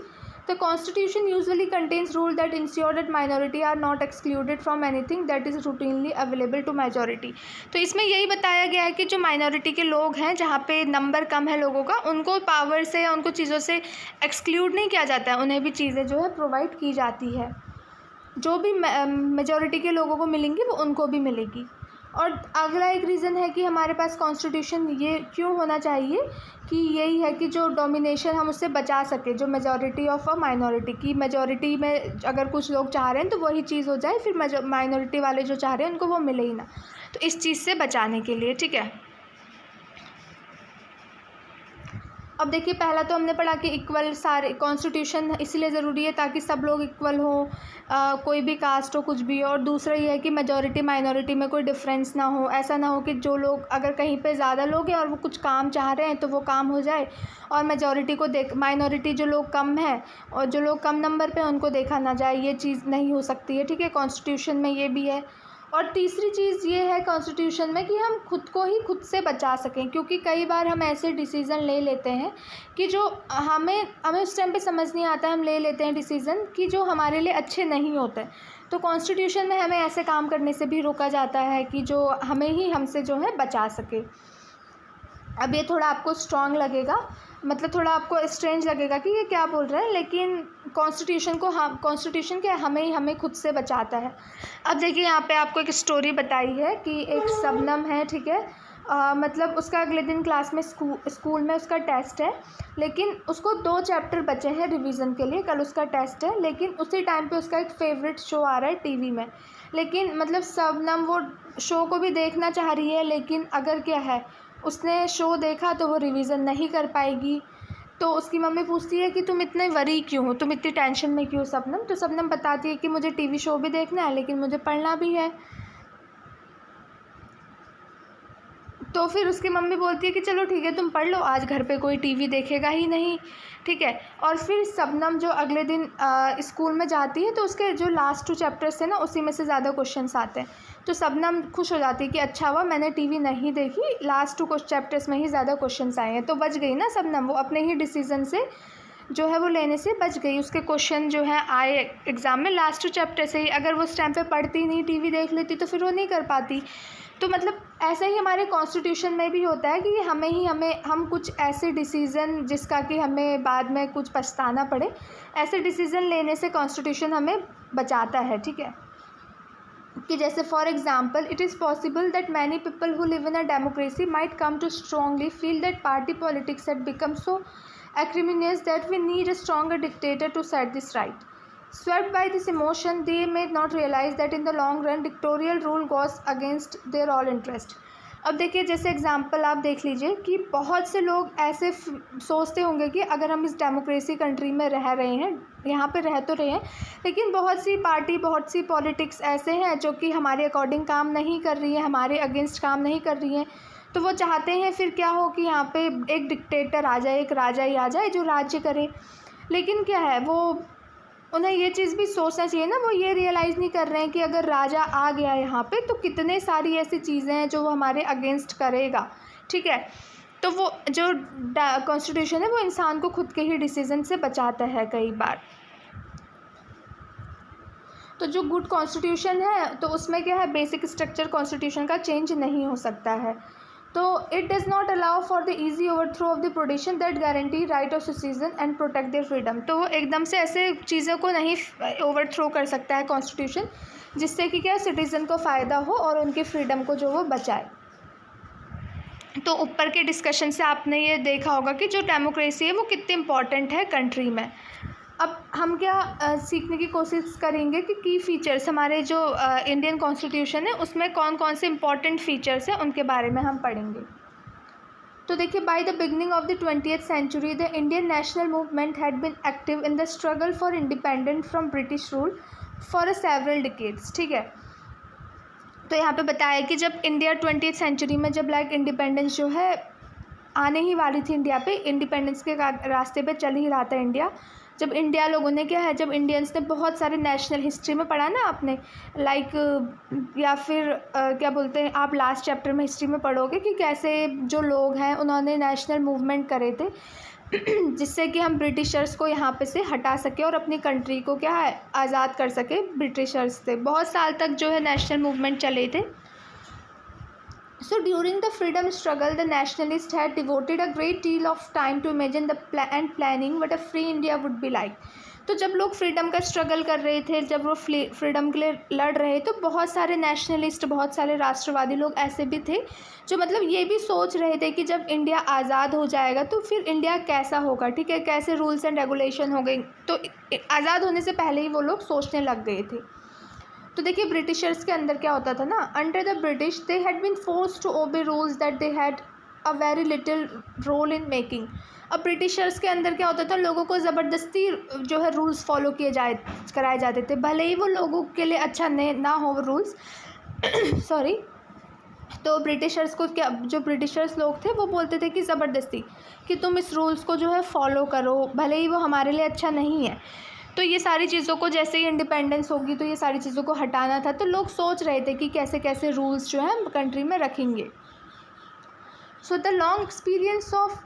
A: The Constitution usually contains rules that ensure that minority are not excluded from anything that is routinely available to majority। तो इसमें यही बताया गया है कि जो माइनॉरिटी के लोग हैं, जहाँ पे नंबर कम है लोगों का, उनको पावर से या उनको चीज़ों से एक्सक्लूड नहीं किया जाता है, उन्हें भी चीज़ें जो है प्रोवाइड की जाती है। जो भी मेजॉरिटी के लोगों को मिलेंगी वो उनको भी मिलेगी। और अगला एक रीज़न है कि हमारे पास कॉन्स्टिट्यूशन ये क्यों होना चाहिए, कि यही है कि जो डोमिनेशन हम उससे बचा सके, जो मेजॉरिटी ऑफ अ माइनॉरिटी की, मेजॉरिटी में अगर कुछ लोग चाह रहे हैं तो वही चीज़ हो जाए, फिर माइनॉरिटी वाले जो चाह रहे हैं उनको वो मिले ही ना, तो इस चीज़ से बचाने के लिए, ठीक है। अब देखिए पहला तो हमने पढ़ा कि इक्वल सारे कॉन्स्टिट्यूशन इसलिए ज़रूरी है ताकि सब लोग इक्वल हो, कोई भी कास्ट हो कुछ भी हो। और दूसरा ये है कि मेजॉरिटी माइनॉरिटी में कोई डिफरेंस ना हो, ऐसा ना हो कि जो लोग अगर कहीं पे ज़्यादा लोग हैं और वो कुछ काम चाह रहे हैं तो वो काम हो जाए और मेजॉरिटी को माइनॉरिटी जो लोग कम हैं और जो लोग कम नंबर पे उनको देखा ना जाए, ये चीज़ नहीं हो सकती है। ठीक है, कॉन्स्टिट्यूशन में ये भी है। और तीसरी चीज़ ये है कॉन्स्टिट्यूशन में कि हम खुद को ही खुद से बचा सकें, क्योंकि कई बार हम ऐसे डिसीज़न ले लेते हैं कि जो हमें उस टाइम पे समझ नहीं आता, हम ले लेते हैं डिसीज़न कि जो हमारे लिए अच्छे नहीं होते। तो कॉन्स्टिट्यूशन में हमें ऐसे काम करने से भी रोका जाता है कि जो हमें ही हमसे जो है बचा सके। अब ये थोड़ा आपको स्ट्रॉन्ग लगेगा, मतलब थोड़ा आपको स्ट्रेंज लगेगा कि ये क्या बोल रहे हैं, लेकिन कॉन्स्टिट्यूशन क्या हमें ही हमें खुद से बचाता है। अब देखिए यहाँ पे आपको एक स्टोरी बताई है कि एक शबनम है, ठीक है, मतलब उसका अगले दिन क्लास में स्कूल में उसका टेस्ट है, लेकिन उसको 2 चैप्टर बचे हैं रिवीजन के लिए, कल उसका टेस्ट है। लेकिन उसी टाइम पे उसका एक फेवरेट शो आ रहा है टीवी में, लेकिन मतलब शबनम वो शो को भी देखना चाह रही है, लेकिन अगर क्या है उसने शो देखा तो वो रिवीजन नहीं कर पाएगी। तो उसकी मम्मी पूछती है कि तुम इतने वरी क्यों हो, तुम इतनी टेंशन में क्यों शबनम। तो शबनम बताती है कि मुझे टीवी शो भी देखना है लेकिन मुझे पढ़ना भी है। तो फिर उसकी मम्मी बोलती है कि चलो ठीक है तुम पढ़ लो, आज घर पे कोई टीवी देखेगा ही नहीं, ठीक है। और फिर शबनम जो अगले दिन स्कूल में जाती है तो उसके जो लास्ट 2 चैप्टर्स थे ना उसी में से ज़्यादा क्वेश्चंस आते हैं। तो शबनम खुश हो जाती है कि अच्छा हुआ मैंने टीवी नहीं देखी, लास्ट 2 चैप्टर्स में ही ज़्यादा क्वेश्चंस आए हैं। तो बच गई ना शबनम, वो अपने ही डिसीज़न से जो है वो लेने से बच गई। उसके क्वेश्चन जो है आए एग्ज़ाम में लास्ट 2 चैप्टर से ही, अगर वो उस टाइम पे पढ़ती नहीं, टीवी देख लेती तो फिर वो नहीं कर पाती। तो मतलब ऐसा ही हमारे कॉन्स्टिट्यूशन में भी होता है कि हम कुछ ऐसे डिसीज़न जिसका कि हमें बाद में कुछ पछताना पड़े, ऐसे डिसीज़न लेने से कॉन्स्टिट्यूशन हमें बचाता है। ठीक है, कि जैसे for example it is possible that many people who live in a democracy might come to strongly feel that party politics had become so acrimonious that we need a stronger dictator to set this right. Swept by this emotion, they may not realize that in the long run, dictatorial rule goes against their all interest. अब देखिए जैसे एग्जांपल आप देख लीजिए कि बहुत से लोग ऐसे सोचते होंगे कि अगर हम इस डेमोक्रेसी कंट्री में रह रहे हैं, यहाँ पे रह तो रहे हैं, लेकिन बहुत सी पार्टी, बहुत सी पॉलिटिक्स ऐसे हैं जो कि हमारे अकॉर्डिंग काम नहीं कर रही है, हमारे अगेंस्ट काम नहीं कर रही हैं। तो वो चाहते हैं फिर क्या हो कि यहाँ पे एक डिक्टेटर आ जाए, एक राजा ही आ जाए जो राज्य करे। लेकिन क्या है, वो उन्हें ये चीज़ भी सोचना चाहिए ना, वो ये रियलाइज़ नहीं कर रहे हैं कि अगर राजा आ गया यहाँ पे तो कितने सारी ऐसी चीज़ें हैं जो वो हमारे अगेंस्ट करेगा। ठीक है, तो वो जो कॉन्स्टिट्यूशन है वो इंसान को खुद के ही डिसीज़न से बचाता है कई बार। तो जो गुड कॉन्स्टिट्यूशन है तो उसमें क्या है, बेसिक स्ट्रक्चर कॉन्स्टिट्यूशन का चेंज नहीं हो सकता है। तो it does not allow for the easy overthrow of the protection that guarantee right of citizen and protect their freedom. तो वो एकदम से ऐसे चीज़ों को नहीं ओवरथ्रो कर सकता है कॉन्स्टिट्यूशन जिससे कि क्या सिटीज़न को फ़ायदा हो और उनकी फ्रीडम को जो वो बचाए। तो ऊपर के डिस्कशन से आपने ये देखा होगा कि जो डेमोक्रेसी है वो कितनी इम्पॉर्टेंट है कंट्री में। अब हम क्या सीखने की कोशिश करेंगे कि की फ़ीचर्स हमारे जो इंडियन कॉन्स्टिट्यूशन है उसमें कौन कौन से इम्पॉर्टेंट फ़ीचर्स हैं उनके बारे में हम पढ़ेंगे। तो देखिए, by the beginning of the 20th century the Indian national movement had been active in the struggle for independent from British rule for several decades. ठीक है, तो यहाँ पे बताया कि जब इंडिया 20th सेंचुरी में जब इंडिपेंडेंस जो है आने ही वाली थी, इंडिया पे इंडिपेंडेंस के रास्ते पे चल ही रहा था इंडिया। जब इंडिया लोगों ने क्या है, जब इंडियंस ने बहुत सारे नेशनल हिस्ट्री में पढ़ा ना आपने, या फिर क्या बोलते हैं आप लास्ट चैप्टर में हिस्ट्री में पढ़ोगे कि कैसे जो लोग हैं उन्होंने नेशनल मूवमेंट करे थे जिससे कि हम ब्रिटिशर्स को यहाँ पे से हटा सके और अपनी कंट्री को क्या है आज़ाद कर सके ब्रिटिशर्स से। बहुत साल तक जो है नेशनल मूवमेंट चले थे। So during the freedom struggle, the nationalists had devoted a great deal of time to imagine planning what a free India would be like. तो जब लोग फ्रीडम का स्ट्रगल कर रहे थे, जब वो फ्रीडम के लिए लड़ रहे, तो बहुत सारे नेशनलिस्ट, बहुत सारे राष्ट्रवादी लोग ऐसे भी थे जो मतलब ये भी सोच रहे थे कि जब इंडिया आज़ाद हो जाएगा तो फिर इंडिया कैसा होगा, ठीक है, कैसे रूल्स एंड रेगुलेशन हो गए। तो आज़ाद होने से पहले ही वो लोग सोचने लग गए थे। तो देखिए ब्रिटिशर्स के अंदर क्या होता था ना, under the British they had been forced to obey rules that they had a very little role in making. अब ब्रिटिशर्स के अंदर क्या होता था, लोगों को ज़बरदस्ती जो है रूल्स फॉलो कराए जाते थे, भले ही वो लोगों के लिए अच्छा ना हो रूल्स सॉरी। तो ब्रिटिशर्स को क्या, जो ब्रिटिशर्स लोग थे वो बोलते थे कि ज़बरदस्ती कि तुम इस रूल्स को जो है फॉलो करो, भले ही वो हमारे लिए अच्छा नहीं है। तो ये सारी चीज़ों को, जैसे ही इंडिपेंडेंस होगी तो ये सारी चीज़ों को हटाना था, तो लोग सोच रहे थे कि कैसे कैसे रूल्स जो है कंट्री में रखेंगे। So the long experience of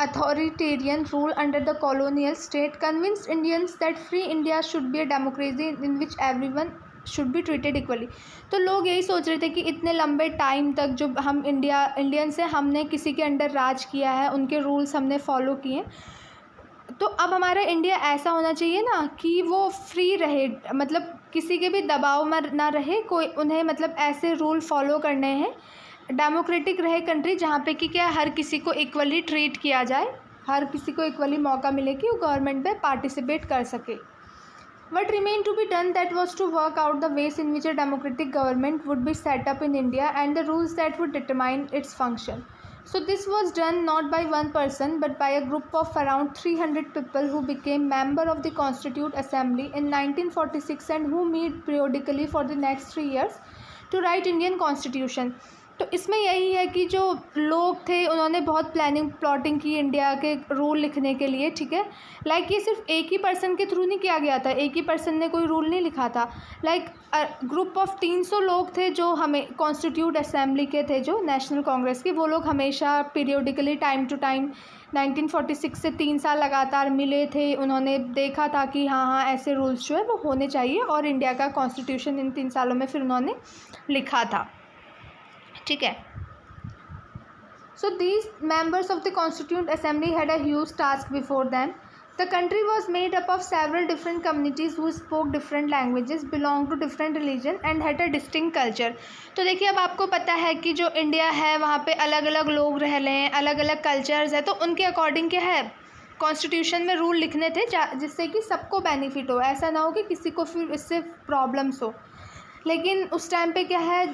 A: authoritarian rule under the colonial state convinced Indians that free India should be a democracy in which everyone should be treated equally। तो लोग यही सोच रहे थे कि इतने लंबे टाइम तक जो हम इंडियन से हमने किसी के अंडर राज किया है, उनके रूल्स हमने फॉलो किए, तो अब हमारा इंडिया ऐसा होना चाहिए ना कि वो फ्री रहे, मतलब किसी के भी दबाव में ना रहे कोई, उन्हें मतलब ऐसे रूल फॉलो करने हैं, डेमोक्रेटिक रहे कंट्री जहाँ पे कि क्या हर किसी को इक्वली ट्रीट किया जाए, हर किसी को इक्वली मौका मिले कि वो गवर्नमेंट में पार्टिसिपेट कर सके। What remained to be done that was to work out the ways in which a democratic government would be set up in India and the rules that would determine its function. So this was done not by one person but by a group of around 300 people who became member of the Constituent Assembly in 1946 and who met periodically for the next 3 years to write Indian Constitution। तो इसमें यही है कि जो लोग थे उन्होंने बहुत प्लॉटिंग की इंडिया के रूल लिखने के लिए, ठीक है। लाइक ये सिर्फ एक ही पर्सन के थ्रू नहीं किया गया था, एक ही पर्सन ने कोई रूल नहीं लिखा था। लाइक ग्रुप ऑफ 300 लोग थे जो हमें कॉन्स्टिट्यूट असेंबली के थे, जो नेशनल कांग्रेस के, वो लोग हमेशा पीरियोडिकली टाइम टू टाइम 1946 से 3 साल लगातार मिले थे। उन्होंने देखा था कि हाँ ऐसे रूल्स जो है वो होने चाहिए, और इंडिया का कॉन्स्टिट्यूशन इन 3 सालों में फिर उन्होंने लिखा था, ठीक है। So these members of the Constituent Assembly had a huge task before them. The country was made up of several different communities who spoke different languages, belonged to different religion and had a distinct culture। तो देखिए अब आपको पता है कि जो इंडिया है वहाँ पे अलग अलग लोग रह रहे हैं, अलग अलग कल्चर्स है, तो उनके अकॉर्डिंग क्या है कॉन्स्टिट्यूशन में रूल लिखने थे जिससे कि सबको बेनिफिट हो, ऐसा ना हो कि किसी को फिर इससे प्रॉब्लम्स हो। लेकिन उस टाइम पे क्या है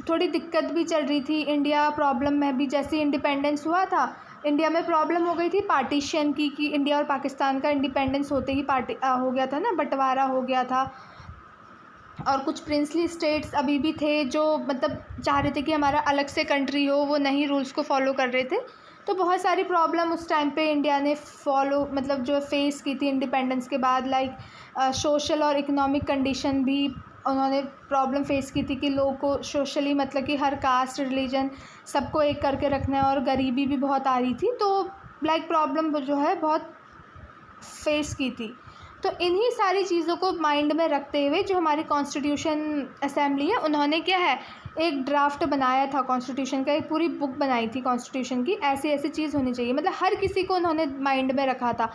A: थोड़ी दिक्कत भी चल रही थी, इंडिया प्रॉब्लम में भी, जैसे इंडिपेंडेंस हुआ था इंडिया में प्रॉब्लम हो गई थी पार्टीशन की, कि इंडिया और पाकिस्तान का इंडिपेंडेंस होते ही हो गया था ना, बंटवारा हो गया था, और कुछ प्रिंसली स्टेट्स अभी भी थे जो मतलब चाह रहे थे कि हमारा अलग से कंट्री हो, वो नहीं रूल्स को फॉलो कर रहे थे। तो बहुत सारी प्रॉब्लम उस टाइम पे इंडिया ने मतलब जो फेस की थी इंडिपेंडेंस के बाद। लाइक सोशल और इकोनॉमिक कंडीशन भी उन्होंने प्रॉब्लम फेस की थी कि लोगों को सोशली मतलब कि हर कास्ट रिलीजन सबको एक करके रखना है, और गरीबी भी बहुत आ रही थी, तो लाइक प्रॉब्लम जो है बहुत फेस की थी। तो इन्हीं सारी चीज़ों को माइंड में रखते हुए जो हमारी कॉन्स्टिट्यूशन असेंबली है उन्होंने क्या है एक ड्राफ्ट बनाया था कॉन्स्टिट्यूशन का, एक पूरी बुक बनाई थी कॉन्स्टिट्यूशन की, ऐसी ऐसी चीज़ होनी चाहिए। मतलब हर किसी को उन्होंने माइंड में रखा था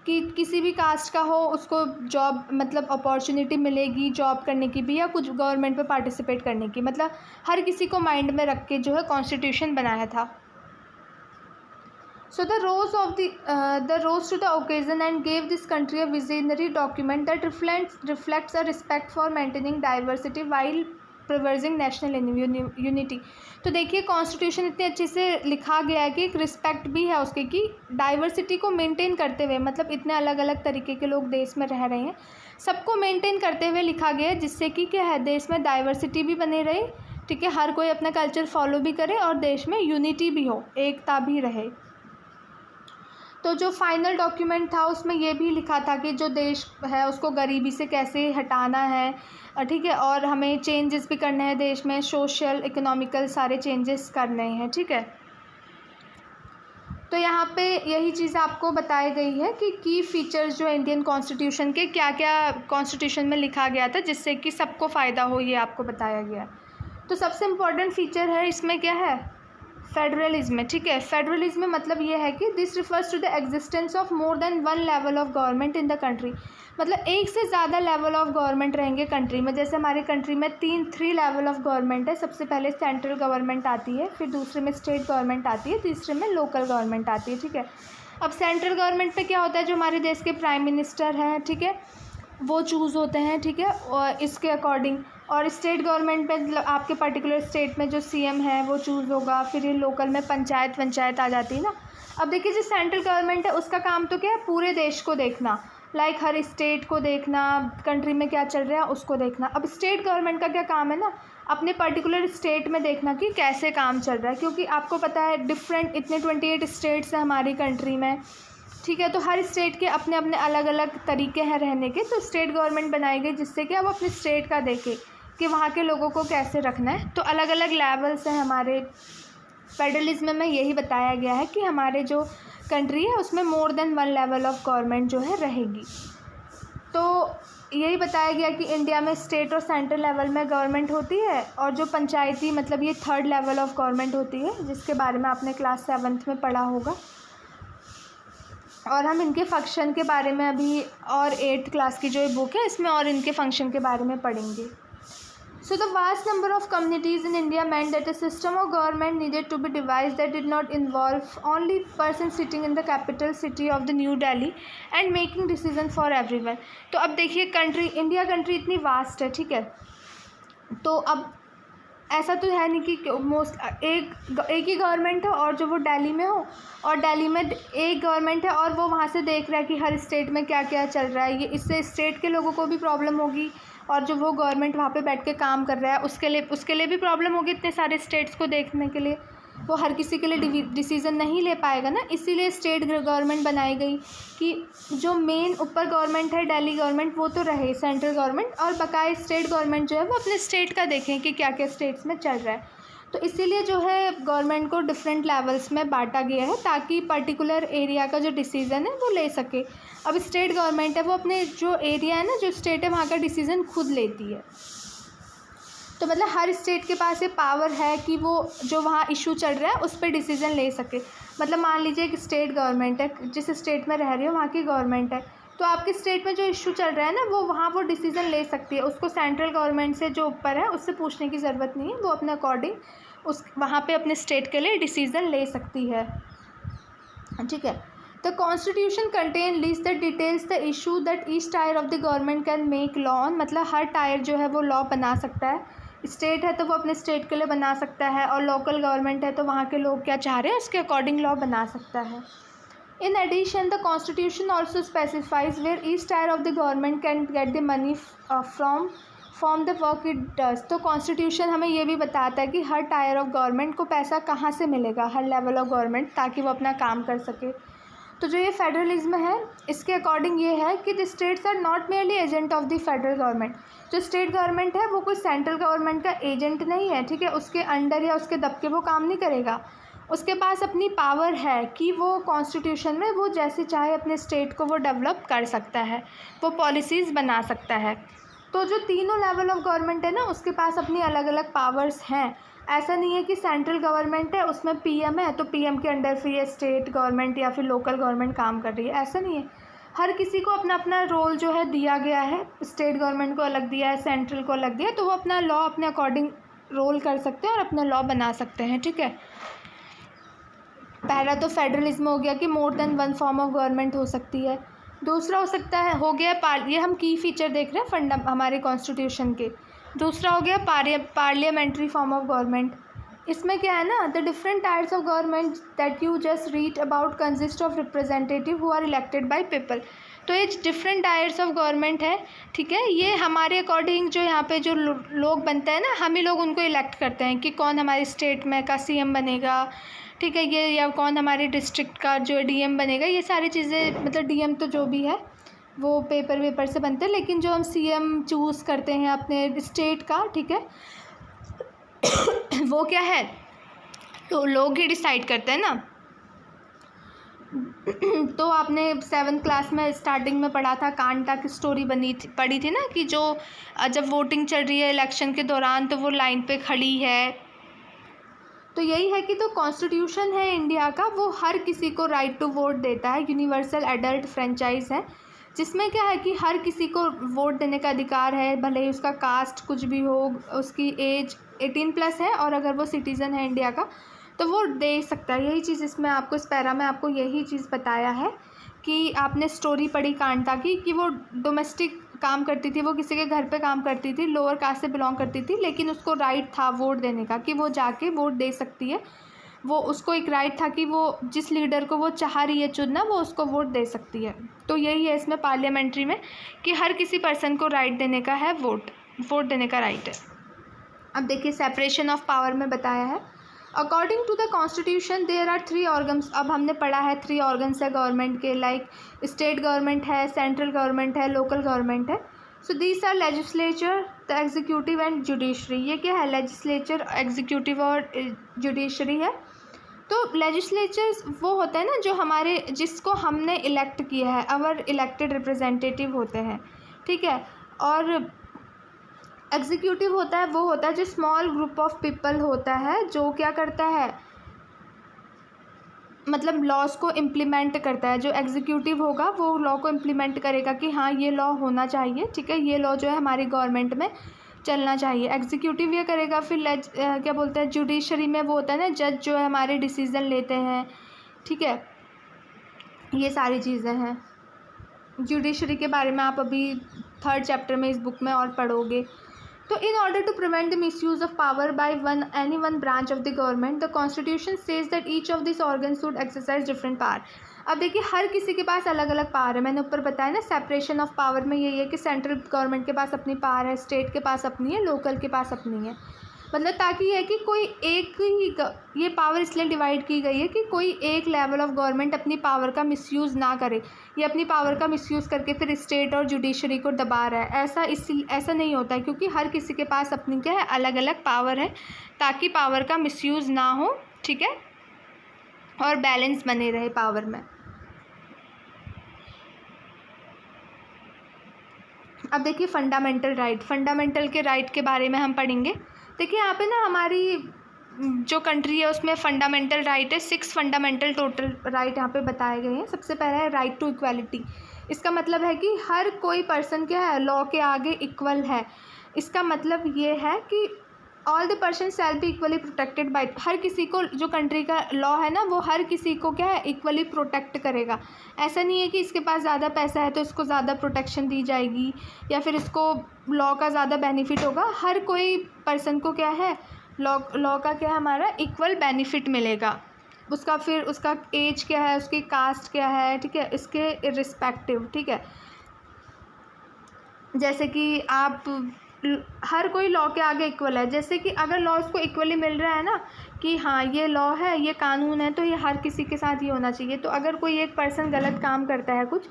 A: कि किसी भी कास्ट का हो उसको जॉब मतलब अपॉर्चुनिटी मिलेगी जॉब करने की भी, या कुछ गवर्नमेंट पे पार्टिसिपेट करने की, मतलब हर किसी को माइंड में रख के जो है कॉन्स्टिट्यूशन बनाया था। So the rose to the occasion and gave this country a visionary document that reflects a respect for maintaining diversity while preserving national unity। तो देखिए कॉन्स्टिट्यूशन इतने अच्छे से लिखा गया है कि एक रिस्पेक्ट भी है उसके, कि डाइवर्सिटी को मेंटेन करते हुए, मतलब इतने अलग अलग तरीके के लोग देश में रह रहे हैं, सबको मेंटेन करते हुए लिखा गया है, जिससे कि क्या है देश में डाइवर्सिटी भी बने रहे, ठीक है, हर कोई अपना कल्चर फॉलो भी करे और देश में यूनिटी भी हो, एकता भी रहे। तो जो फाइनल डॉक्यूमेंट था उसमें ये भी लिखा था कि जो देश है उसको गरीबी से कैसे हटाना है, ठीक है, और हमें चेंजेस भी करने हैं देश में, सोशल इकोनॉमिकल सारे चेंजेस करने हैं, ठीक है। तो यहाँ पे यही चीज़ आपको बताई गई है कि की फीचर्स जो इंडियन कॉन्स्टिट्यूशन के क्या क्या कॉन्स्टिट्यूशन में लिखा गया था जिससे कि सबको फ़ायदा हो, ये आपको बताया गया। तो सबसे इम्पॉर्टेंट फीचर है इसमें क्या है फेडरलिज्म में, ठीक है। फेडरलिज्म में मतलब ये है कि this refers to the existence of more than one level of government in the country, मतलब एक से ज़्यादा लेवल ऑफ गवर्नमेंट रहेंगे कंट्री में। जैसे हमारी कंट्री में थ्री लेवल ऑफ गवर्नमेंट है, सबसे पहले सेंट्रल गवर्नमेंट आती है, फिर दूसरे में स्टेट गवर्नमेंट आती है, तीसरे में लोकल गवर्नमेंट आती है, ठीक है। अब सेंट्रल गवर्नमेंट पे क्या होता है, जो हमारे देश के प्राइम मिनिस्टर हैं, ठीक है, वो चूज़ होते हैं, ठीक है, और इसके अकॉर्डिंग। और स्टेट गवर्नमेंट में आपके पर्टिकुलर स्टेट में जो सीएम है वो चूज़ होगा। फिर ये लोकल में पंचायत आ जाती है ना। अब देखिए जो सेंट्रल गवर्नमेंट है उसका काम तो क्या है, पूरे देश को देखना, लाइक हर स्टेट को देखना, कंट्री में क्या चल रहा है उसको देखना। अब स्टेट गवर्नमेंट का क्या काम है ना, अपने पर्टिकुलर स्टेट में देखना कि कैसे काम चल रहा है, क्योंकि आपको पता है डिफरेंट इतने 28 स्टेट्स हैं हमारी कंट्री में, ठीक है। तो हर स्टेट के अपने अपने अलग अलग तरीके हैं रहने के, तो स्टेट गवर्नमेंट बनाई गई जिससे कि अब अपने स्टेट का देखें कि वहाँ के लोगों को कैसे रखना है। तो अलग अलग लेवल्स हैं हमारे फेडरलिज्म में, यही बताया गया है कि हमारे जो कंट्री है उसमें मोर than one level of government जो है रहेगी। तो यही बताया गया कि इंडिया में स्टेट और सेंट्रल लेवल में गवर्नमेंट होती है, और जो पंचायती मतलब ये थर्ड लेवल ऑफ गवर्नमेंट होती है, जिसके बारे में आपने क्लास 7th में पढ़ा होगा। और हम इनके फंक्शन के बारे में अभी और 8th क्लास की जो बुक है इसमें और इनके फंक्शन के बारे में पढ़ेंगे। So the vast number of communities in India meant that a system of government needed to be devised that did not involve only person sitting in the capital city of the New Delhi and making decision for everyone। तो अब देखिए कंट्री, इंडिया कंट्री इतनी वास्ट है, ठीक है। तो अब ऐसा तो है नहीं कि मोस्ट एक ही गवर्नमेंट है और जो वो दिल्ली में हो, और दिल्ली में एक गवर्नमेंट है और वो वहाँ से देख रहा है कि हर स्टेट में क्या क्या चल रहा है। ये इससे स्टेट के लोगों को भी प्रॉब्लम होगी, और जो वो गवर्नमेंट वहाँ पे बैठ के काम कर रहा है उसके लिए भी प्रॉब्लम होगी। इतने सारे स्टेट्स को देखने के लिए वो हर किसी के लिए डिसीज़न नहीं ले पाएगा ना, इसीलिए स्टेट गवर्नमेंट बनाई गई कि जो मेन ऊपर गवर्नमेंट है दिल्ली गवर्नमेंट वो तो रहे सेंट्रल गवर्नमेंट, और बकाया स्टेट गवर्नमेंट जो है वो अपने स्टेट का देखें कि क्या क्या स्टेट्स में चल रहा है। तो इसीलिए जो है गवर्नमेंट को डिफरेंट लेवल्स में बांटा गया है ताकि पर्टिकुलर एरिया का जो डिसीज़न है वो ले सके। अब स्टेट गवर्नमेंट है वो अपने जो एरिया है ना, जो स्टेट है वहाँ का डिसीज़न खुद लेती है। तो मतलब हर स्टेट के पास ये पावर है कि वो जो वहाँ इशू चल रहा है उस पर डिसीज़न ले सके। मतलब मान लीजिए एक स्टेट गवर्नमेंट है, जिस स्टेट में रह रही हो वहाँ की गवर्नमेंट है, तो आपके स्टेट में जो इशू चल रहा है ना वो वहाँ वो डिसीज़न ले सकती है। उसको सेंट्रल गवर्नमेंट से जो ऊपर है उससे पूछने की ज़रूरत नहीं है, वो अपने अकॉर्डिंग उस वहाँ पे अपने स्टेट के लिए डिसीज़न ले सकती है, ठीक है। The constitution contain list the details the issue that each tyre of the government can make law on. मतलब हर टायर जो है वो लॉ बना सकता है। स्टेट है तो वो अपने स्टेट के लिए बना सकता है, और लोकल गवर्नमेंट है तो वहाँ के लोग क्या चाह रहे हैं उसके अकॉर्डिंग लॉ बना सकता है। In addition, the Constitution also specifies where each tier of the government can get the money from the work it does। तो कॉन्स्टिट्यूशन हमें ये भी बताता है कि हर टायर ऑफ गवर्नमेंट को पैसा कहाँ से मिलेगा, हर लेवल ऑफ गवर्नमेंट, ताकि वो अपना काम कर सके। तो जो ये फेडरलिज्म है इसके अकॉर्डिंग ये है कि the states are not merely agent of the federal government. जो स्टेट गवर्नमेंट है वो कोई सेंट्रल गवर्नमेंट का एजेंट नहीं है, ठीक है। उसके अंडर या उसके दबके वो काम नहीं करेगा। उसके पास अपनी पावर है कि वो कॉन्स्टिट्यूशन में वो जैसे चाहे अपने स्टेट को वो डेवलप कर सकता है, वो पॉलिसीज़ बना सकता है। तो जो तीनों लेवल ऑफ गवर्नमेंट है ना उसके पास अपनी अलग अलग पावर्स हैं। ऐसा नहीं है कि सेंट्रल गवर्नमेंट है उसमें पीएम है तो पीएम के अंडर फिर ये स्टेट गवर्नमेंट या फिर लोकल गवर्नमेंट काम कर रही है, ऐसा नहीं है। हर किसी को अपना अपना रोल जो है दिया गया है। स्टेट गवर्नमेंट को अलग दिया है, सेंट्रल को अलग दिया है, तो वो अपना लॉ अपने अकॉर्डिंग रोल कर सकते हैं और अपना लॉ बना सकते हैं, ठीक है। पहला तो फेडरलिज्म हो गया कि मोर than one form of government हो सकती है। दूसरा हो सकता है हो गया ये हम की फीचर देख रहे हैं हमारे कॉन्स्टिट्यूशन के। दूसरा हो गया पार्लियामेंट्री फॉर्म ऑफ गवर्नमेंट। इसमें क्या है ना, the different types of government that you just read about consist of representative who are elected by people. तो ये डिफरेंट टायर्स ऑफ गवर्नमेंट है, ठीक है। ये हमारे अकॉर्डिंग जो यहाँ पे जो लोग बनते हैं ना, हम ही लोग उनको इलेक्ट करते हैं कि कौन हमारे स्टेट में का सीएम बनेगा, ठीक है, ये या कौन हमारे डिस्ट्रिक्ट का जो डीएम बनेगा। ये सारी चीज़ें मतलब डीएम तो जो भी है वो पेपर से बनते हैं, लेकिन जो हम सीएम चूज़ करते हैं अपने स्टेट का, ठीक है, वो क्या है तो लोग ही डिसाइड करते हैं ना। तो आपने 7th क्लास में स्टार्टिंग में पढ़ा था, कांटा की स्टोरी पढ़ी थी ना कि जो जब वोटिंग चल रही है इलेक्शन के दौरान तो वो लाइन पे खड़ी है। तो यही है कि तो कॉन्स्टिट्यूशन है इंडिया का वो हर किसी को राइट टू वोट देता है, यूनिवर्सल एडल्ट फ्रेंचाइज है, जिसमें क्या है कि हर किसी को वोट देने का अधिकार है, भले ही उसका कास्ट कुछ भी हो, उसकी एज 18+ है, और अगर वो सिटीज़न है इंडिया का तो वो दे सकता है। यही चीज़ इसमें आपको इस पैरा में आपको यही चीज़ बताया है कि आपने स्टोरी पढ़ी कांटा की कि वो डोमेस्टिक काम करती थी, वो किसी के घर पे काम करती थी, लोअर कास्ट से बिलोंग करती थी, लेकिन उसको राइट था वोट देने का कि वो जाके वोट दे सकती है। वो उसको एक राइट था कि वो जिस लीडर को वो चाह रही है चुनना वो उसको वोट दे सकती है। तो यही है इसमें पार्लियामेंट्री में कि हर किसी पर्सन को राइट देने का है, वोट देने का राइट है। अब देखिए सेपरेशन ऑफ पावर में बताया है, according to the constitution there are 3 organs. अब हमने पढ़ा है 3 ऑर्गन्स है गवर्नमेंट के, लाइक स्टेट गवर्नमेंट है, सेंट्रल गवर्नमेंट है, लोकल गवर्नमेंट है। So these are legislature, the executive and judiciary. ये क्या है, लेजिस्लेचर, एग्जीक्यूटिव और जुडिशरी है। तो लेजिस्लेचर वो होता है ना जो हमारे, जिसको हमने इलेक्ट किया है, अवर इलेक्टेड रिप्रेजेंटेटिव होते हैं, ठीक है। और एग्जीक्यूटिव होता है, वो होता है जो स्मॉल ग्रुप ऑफ पीपल होता है, जो क्या करता है, मतलब लॉज को इम्प्लीमेंट करता है। जो एग्जीक्यूटिव होगा वो लॉ को इम्प्लीमेंट करेगा कि हाँ ये लॉ होना चाहिए, ठीक है, ये लॉ जो है हमारी गवर्नमेंट में चलना चाहिए। एग्जीक्यूटिव ये करेगा। फिर क्या बोलते हैं, जुडिशरी में वो होता है ना जज, जो है हमारे डिसीज़न लेते हैं, ठीक है। ये सारी चीज़ें हैं। जुडिशरी के बारे में आप अभी 3rd चैप्टर में इस बुक में और पढ़ोगे। तो in order to prevent the misuse of power by any one branch of the government, the constitution says that each of this organ should exercise different power. अब देखिए हर किसी के पास अलग अलग पावर है। मैंने ऊपर बताया ना सेपरेशन ऑफ पावर में यही है कि सेंट्रल गवर्नमेंट के पास अपनी पावर है, स्टेट के पास अपनी है, लोकल के पास अपनी है। मतलब ताकि ये है कि कोई एक ही, ये पावर इसलिए डिवाइड की गई है कि कोई एक लेवल ऑफ गवर्नमेंट अपनी पावर का मिसयूज़ ना करे, ये अपनी पावर का मिसयूज़ करके फिर स्टेट और जुडिशरी को दबा रहा है। ऐसा नहीं होता है, क्योंकि हर किसी के पास अपनी क्या है, अलग अलग पावर है, ताकि पावर का मिसयूज़ ना हो, ठीक है, और बैलेंस बने रहे पावर में। अब देखिए फंडामेंटल राइट, फंडामेंटल के राइट के बारे में हम पढ़ेंगे। देखिए यहाँ पे ना हमारी जो कंट्री है उसमें फंडामेंटल राइट है, 6 फंडामेंटल टोटल राइट यहाँ पे बताए गए हैं। सबसे पहला है राइट टू इक्वालिटी। इसका मतलब है कि हर कोई पर्सन क्या है, लॉ के आगे इक्वल है। इसका मतलब ये है कि all the person shall be equally protected by, हर किसी को, जो कंट्री का लॉ है ना वो हर किसी को क्या है, इक्वली प्रोटेक्ट करेगा। ऐसा नहीं है कि इसके पास ज़्यादा पैसा है तो इसको ज़्यादा प्रोटेक्शन दी जाएगी या फिर इसको लॉ का ज़्यादा बेनिफिट होगा। हर कोई पर्सन को क्या है, लॉ का क्या है, हमारा इक्वल बेनिफिट मिलेगा। उसका फिर उसका एज क्या है, उसकी कास्ट क्या है, ठीक है, इसके इर्रिस्पेक्टिव, ठीक है। जैसे कि आप, हर कोई लॉ के आगे इक्वल है। जैसे कि अगर लॉ इसको इक्वली मिल रहा है ना कि हाँ ये लॉ है, ये कानून है, तो ये हर किसी के साथ ये होना चाहिए। तो अगर कोई एक पर्सन गलत काम करता है कुछ,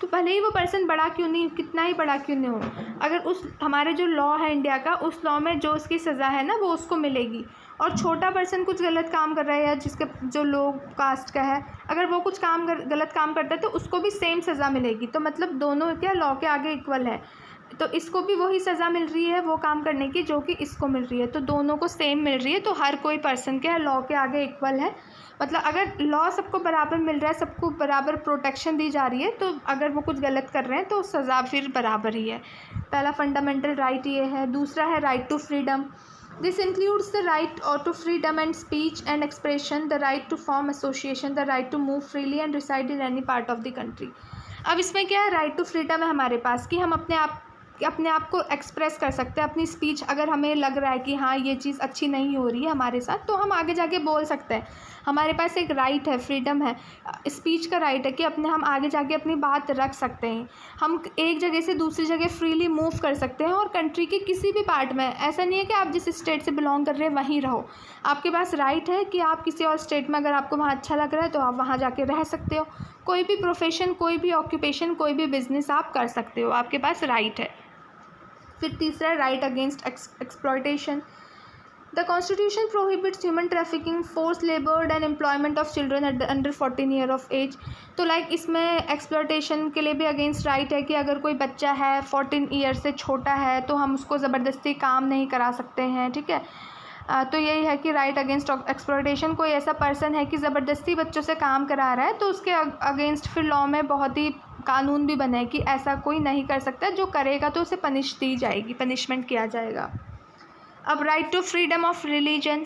A: तो भले ही वो पर्सन बड़ा क्यों नहीं, कितना ही बड़ा क्यों नहीं हो, अगर उस हमारे जो लॉ है इंडिया का, उस लॉ में जो उसकी सज़ा है ना वो उसको मिलेगी। और छोटा पर्सन कुछ गलत काम कर रहा है या जिसके जो लो कास्ट का है, अगर वो कुछ गलत काम करता है तो उसको भी सेम सज़ा मिलेगी। तो मतलब दोनों क्या लॉ के आगे इक्वल है, तो इसको भी वही सज़ा मिल रही है वो काम करने की जो कि इसको मिल रही है, तो दोनों को सेम मिल रही है। तो हर कोई पर्सन क्या है, लॉ के आगे इक्वल है। मतलब अगर लॉ सबको बराबर मिल रहा है, सबको बराबर प्रोटेक्शन दी जा रही है, तो अगर वो कुछ गलत कर रहे हैं तो सज़ा फिर बराबर ही है। पहला फंडामेंटल राइट ये है। दूसरा है right to freedom. This includes the right to freedom and speech and expression, the right to form association, the right to move freely and reside in any part of the country. अब इसमें क्या है, राइट टू फ्रीडम है हमारे पास कि हम अपने आप को एक्सप्रेस कर सकते हैं, अपनी स्पीच, अगर हमें लग रहा है कि हाँ ये चीज़ अच्छी नहीं हो रही है हमारे साथ, तो हम आगे जाके बोल सकते हैं। हमारे पास एक राइट है, फ्रीडम है, स्पीच का राइट है कि हम आगे जाके अपनी बात रख सकते हैं। हम एक जगह से दूसरी जगह फ्रीली मूव कर सकते हैं और कंट्री के किसी भी पार्ट में। ऐसा नहीं है कि आप जिस स्टेट से बिलोंग कर रहे हैं वहीं रहो, आपके पास राइट है कि आप किसी और स्टेट में, अगर आपको वहाँ अच्छा लग रहा है तो आप वहाँ जाके रह सकते हो। कोई भी प्रोफेशन, कोई भी ऑक्यूपेशन, कोई भी बिजनेस आप कर सकते हो, आपके पास राइट है। फिर तीसरा right against exploitation. The constitution prohibits human trafficking, force labour and employment of children under 14 year of age. तो इसमें एक्सप्लॉयटेशन के लिए भी अगेंस्ट राइट है कि अगर कोई बच्चा है 14 ईयर से छोटा है तो हम उसको ज़बरदस्ती काम नहीं करा सकते हैं, ठीक है। तो यही है कि राइट अगेंस्ट एक्सप्लॉयटेशन, कोई ऐसा पर्सन है कि ज़बरदस्ती बच्चों से काम करा रहा है तो उसके अगेंस्ट फिर लॉ में बहुत ही कानून भी बने कि ऐसा कोई नहीं कर सकता, जो करेगा तो उसे पनिश दी जाएगी, पनिशमेंट किया जाएगा। अब right to freedom of religion.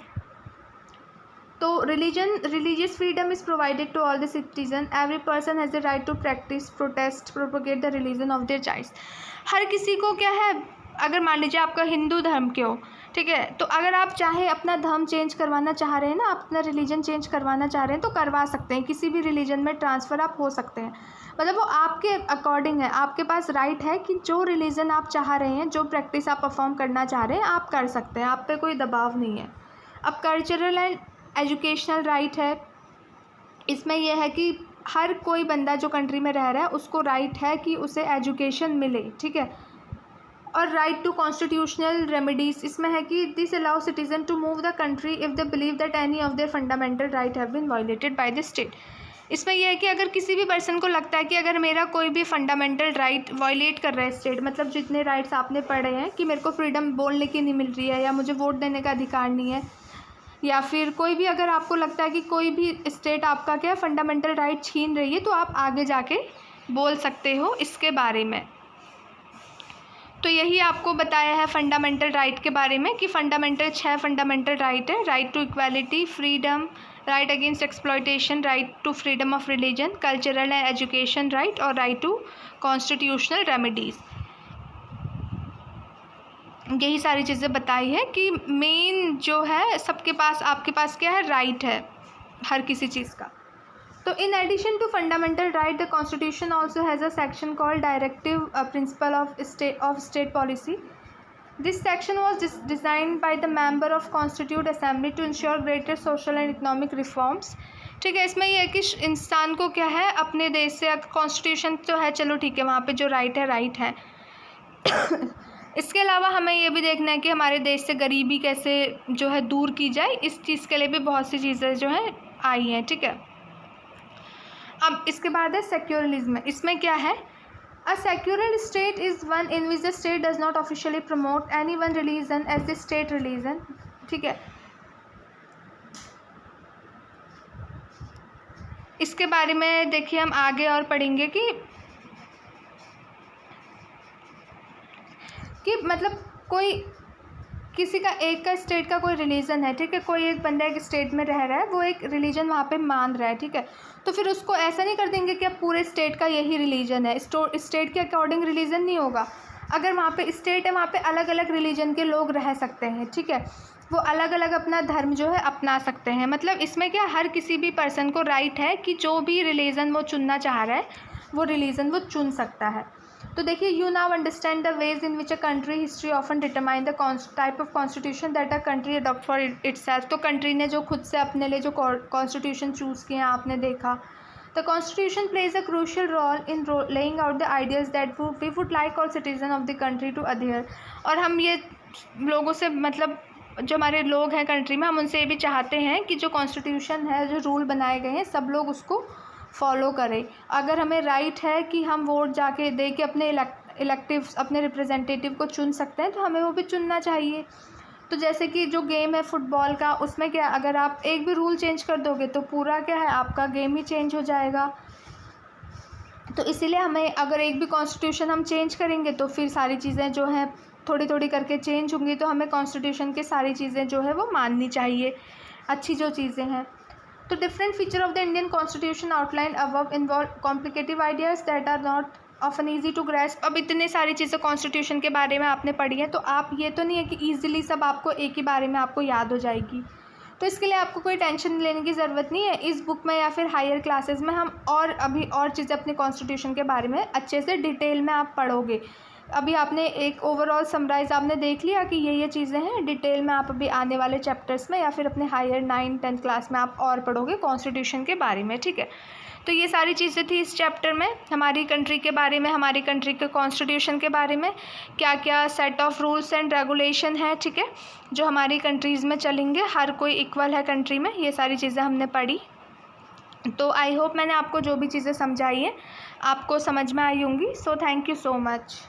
A: तो religious freedom is provided to all the citizen, every person has the right to practice, protest, propagate the religion of their choice. हर किसी को क्या है, अगर मान लीजिए आपका हिंदू धर्म के हो, ठीक है, तो अगर आप चाहे अपना धर्म चेंज करवाना चाह रहे हैं ना, अपना रिलीजन चेंज करवाना चाह रहे हैं तो करवा सकते हैं, किसी भी रिलीजन में ट्रांसफ़र आप हो सकते हैं। मतलब वो आपके अकॉर्डिंग है, आपके पास राइट है कि जो रिलीजन आप चाह रहे हैं, जो प्रैक्टिस आप परफॉर्म करना चाह रहे हैं आप कर सकते हैं, आप पे कोई दबाव नहीं है। अब कल्चरल एंड एजुकेशनल राइट है, इसमें यह है कि हर कोई बंदा जो कंट्री में रह रहा है उसको राइट है कि उसे एजुकेशन मिले, ठीक है। और राइट टू कॉन्स्टिट्यूशनल रेमेडीज, इसमें है कि this allow citizen to move the country if they believe that any of their fundamental right have been violated by the state. इसमें यह है कि अगर किसी भी पर्सन को लगता है कि अगर मेरा कोई भी फंडामेंटल राइट वायलेट कर रहा है स्टेट, मतलब जितने राइट्स आपने पढ़े हैं कि मेरे को फ्रीडम बोलने की नहीं मिल रही है, या मुझे वोट देने का अधिकार नहीं है, या फिर कोई भी अगर आपको लगता है कि कोई भी स्टेट आपका क्या फंडामेंटल राइट छीन रही है, तो आप आगे जाके बोल सकते हो इसके बारे में। तो यही आपको बताया है फंडामेंटल राइट के बारे में कि फंडामेंटल 6 फंडामेंटल राइट है: right to equality, freedom, right against exploitation, right to freedom of religion, cultural and education right, और राइट टू कॉन्स्टिट्यूशनल रेमेडीज़। यही सारी चीज़ें बताई है कि मेन जो है सबके पास, आपके पास क्या है, राइट है हर किसी चीज़ का। तो in addition to fundamental right the constitution also has a section called directive principle of state policy. This section was designed by the member of constitute assembly to ensure greater social and economic reforms. ठीक है, इसमें यह है कि इंसान को क्या है अपने देश से, कॉन्स्टिट्यूशन तो है चलो ठीक है, वहाँ पे जो राइट है इसके अलावा हमें ये भी देखना है कि हमारे देश से गरीबी कैसे जो है दूर की जाए, इस चीज़ के लिए भी बहुत सी चीज़ें जो हैं आई हैं, ठीक है। अब इसके बाद है सेक्युलरिज्म। इसमें क्या है, a secular state is one in which the state does not officially promote any one religion as the state religion, ठीक है। इसके बारे में देखिए हम आगे और पढ़ेंगे कि मतलब कोई किसी का एक का स्टेट का कोई रिलीजन है, ठीक है, कोई एक बंदा एक स्टेट में रह रहा है, वो एक रिलीजन वहाँ पे मान रहा है, ठीक है, तो फिर उसको ऐसा नहीं कर देंगे कि अब पूरे स्टेट का यही रिलीजन है, स्टेट के अकॉर्डिंग रिलीजन नहीं होगा। अगर वहाँ पे स्टेट है, वहाँ पे अलग अलग रिलीजन के लोग रह सकते हैं, ठीक है, वो अलग अलग अपना धर्म जो है अपना सकते हैं। मतलब इसमें क्या, हर किसी भी पर्सन को राइट है कि जो भी रिलीजन वो चुनना चाह रहा है वो रिलीजन वो चुन सकता है। तो देखिए, you now understand the ways in which a country history often determine the type of constitution that a country adopt for itself. तो कंट्री ने जो खुद से अपने लिए जो कॉन्स्टिट्यूशन चूज़ किए हैं आपने देखा। The constitution plays a crucial role in laying out the ideas that we would like all citizen of the country to adhere. और हम ये लोगों से, मतलब जो हमारे लोग हैं कंट्री में, हम उनसे ये भी चाहते हैं कि जो कॉन्स्टिट्यूशन है, जो रूल बनाए गए हैं, सब लोग उसको फॉलो करें। अगर हमें राइट है कि हम वोट जाके दे के अपने इलेक्टिव, अपने रिप्रेजेंटेटिव को चुन सकते हैं, तो हमें वो भी चुनना चाहिए। तो जैसे कि जो गेम है फुटबॉल का, उसमें क्या, अगर आप एक भी रूल चेंज कर दोगे तो पूरा क्या है, आपका गेम ही चेंज हो जाएगा। तो इसीलिए हमें, अगर एक भी कॉन्स्टिट्यूशन हम चेंज करेंगे तो फिर सारी चीज़ें जो हैं थोड़ी थोड़ी करके चेंज होंगी, तो हमें कॉन्स्टिट्यूशन की सारी चीज़ें जो है वो माननी चाहिए, अच्छी जो चीज़ें हैं। तो different feature of the Indian constitution outline above involve complicative ideas that are not often easy to grasp. अब इतने सारी चीज़ें कॉन्स्टिट्यूशन के बारे में आपने पढ़ी है, तो आप ये तो नहीं है कि ईजिली सब आपको एक ही बारे में आपको याद हो जाएगी। तो इसके लिए आपको कोई टेंशन लेने की ज़रूरत नहीं है। इस बुक में या फिर हायर क्लासेस में हम अभी और चीज़ें अपने कॉन्स्टिट्यूशन के बारे में अच्छे से डिटेल में आप पढ़ोगे। अभी आपने एक ओवरऑल समराइज आपने देख लिया कि ये चीज़ें हैं, डिटेल में आप अभी आने वाले चैप्टर्स में या फिर अपने हायर 9-10 क्लास में आप और पढ़ोगे कॉन्स्टिट्यूशन के बारे में, ठीक है। तो ये सारी चीज़ें थी इस चैप्टर में, हमारी कंट्री के बारे में, हमारी कंट्री के कॉन्स्टिट्यूशन के बारे में, क्या क्या set of rules and regulation है, ठीक है, जो हमारी कंट्रीज़ में चलेंगे, हर कोई इक्वल है कंट्री में, ये सारी चीज़ें हमने पढ़ी। तो आई होप मैंने आपको जो भी चीज़ें समझाई हैं आपको समझ में आई होंगी। So thank you so much.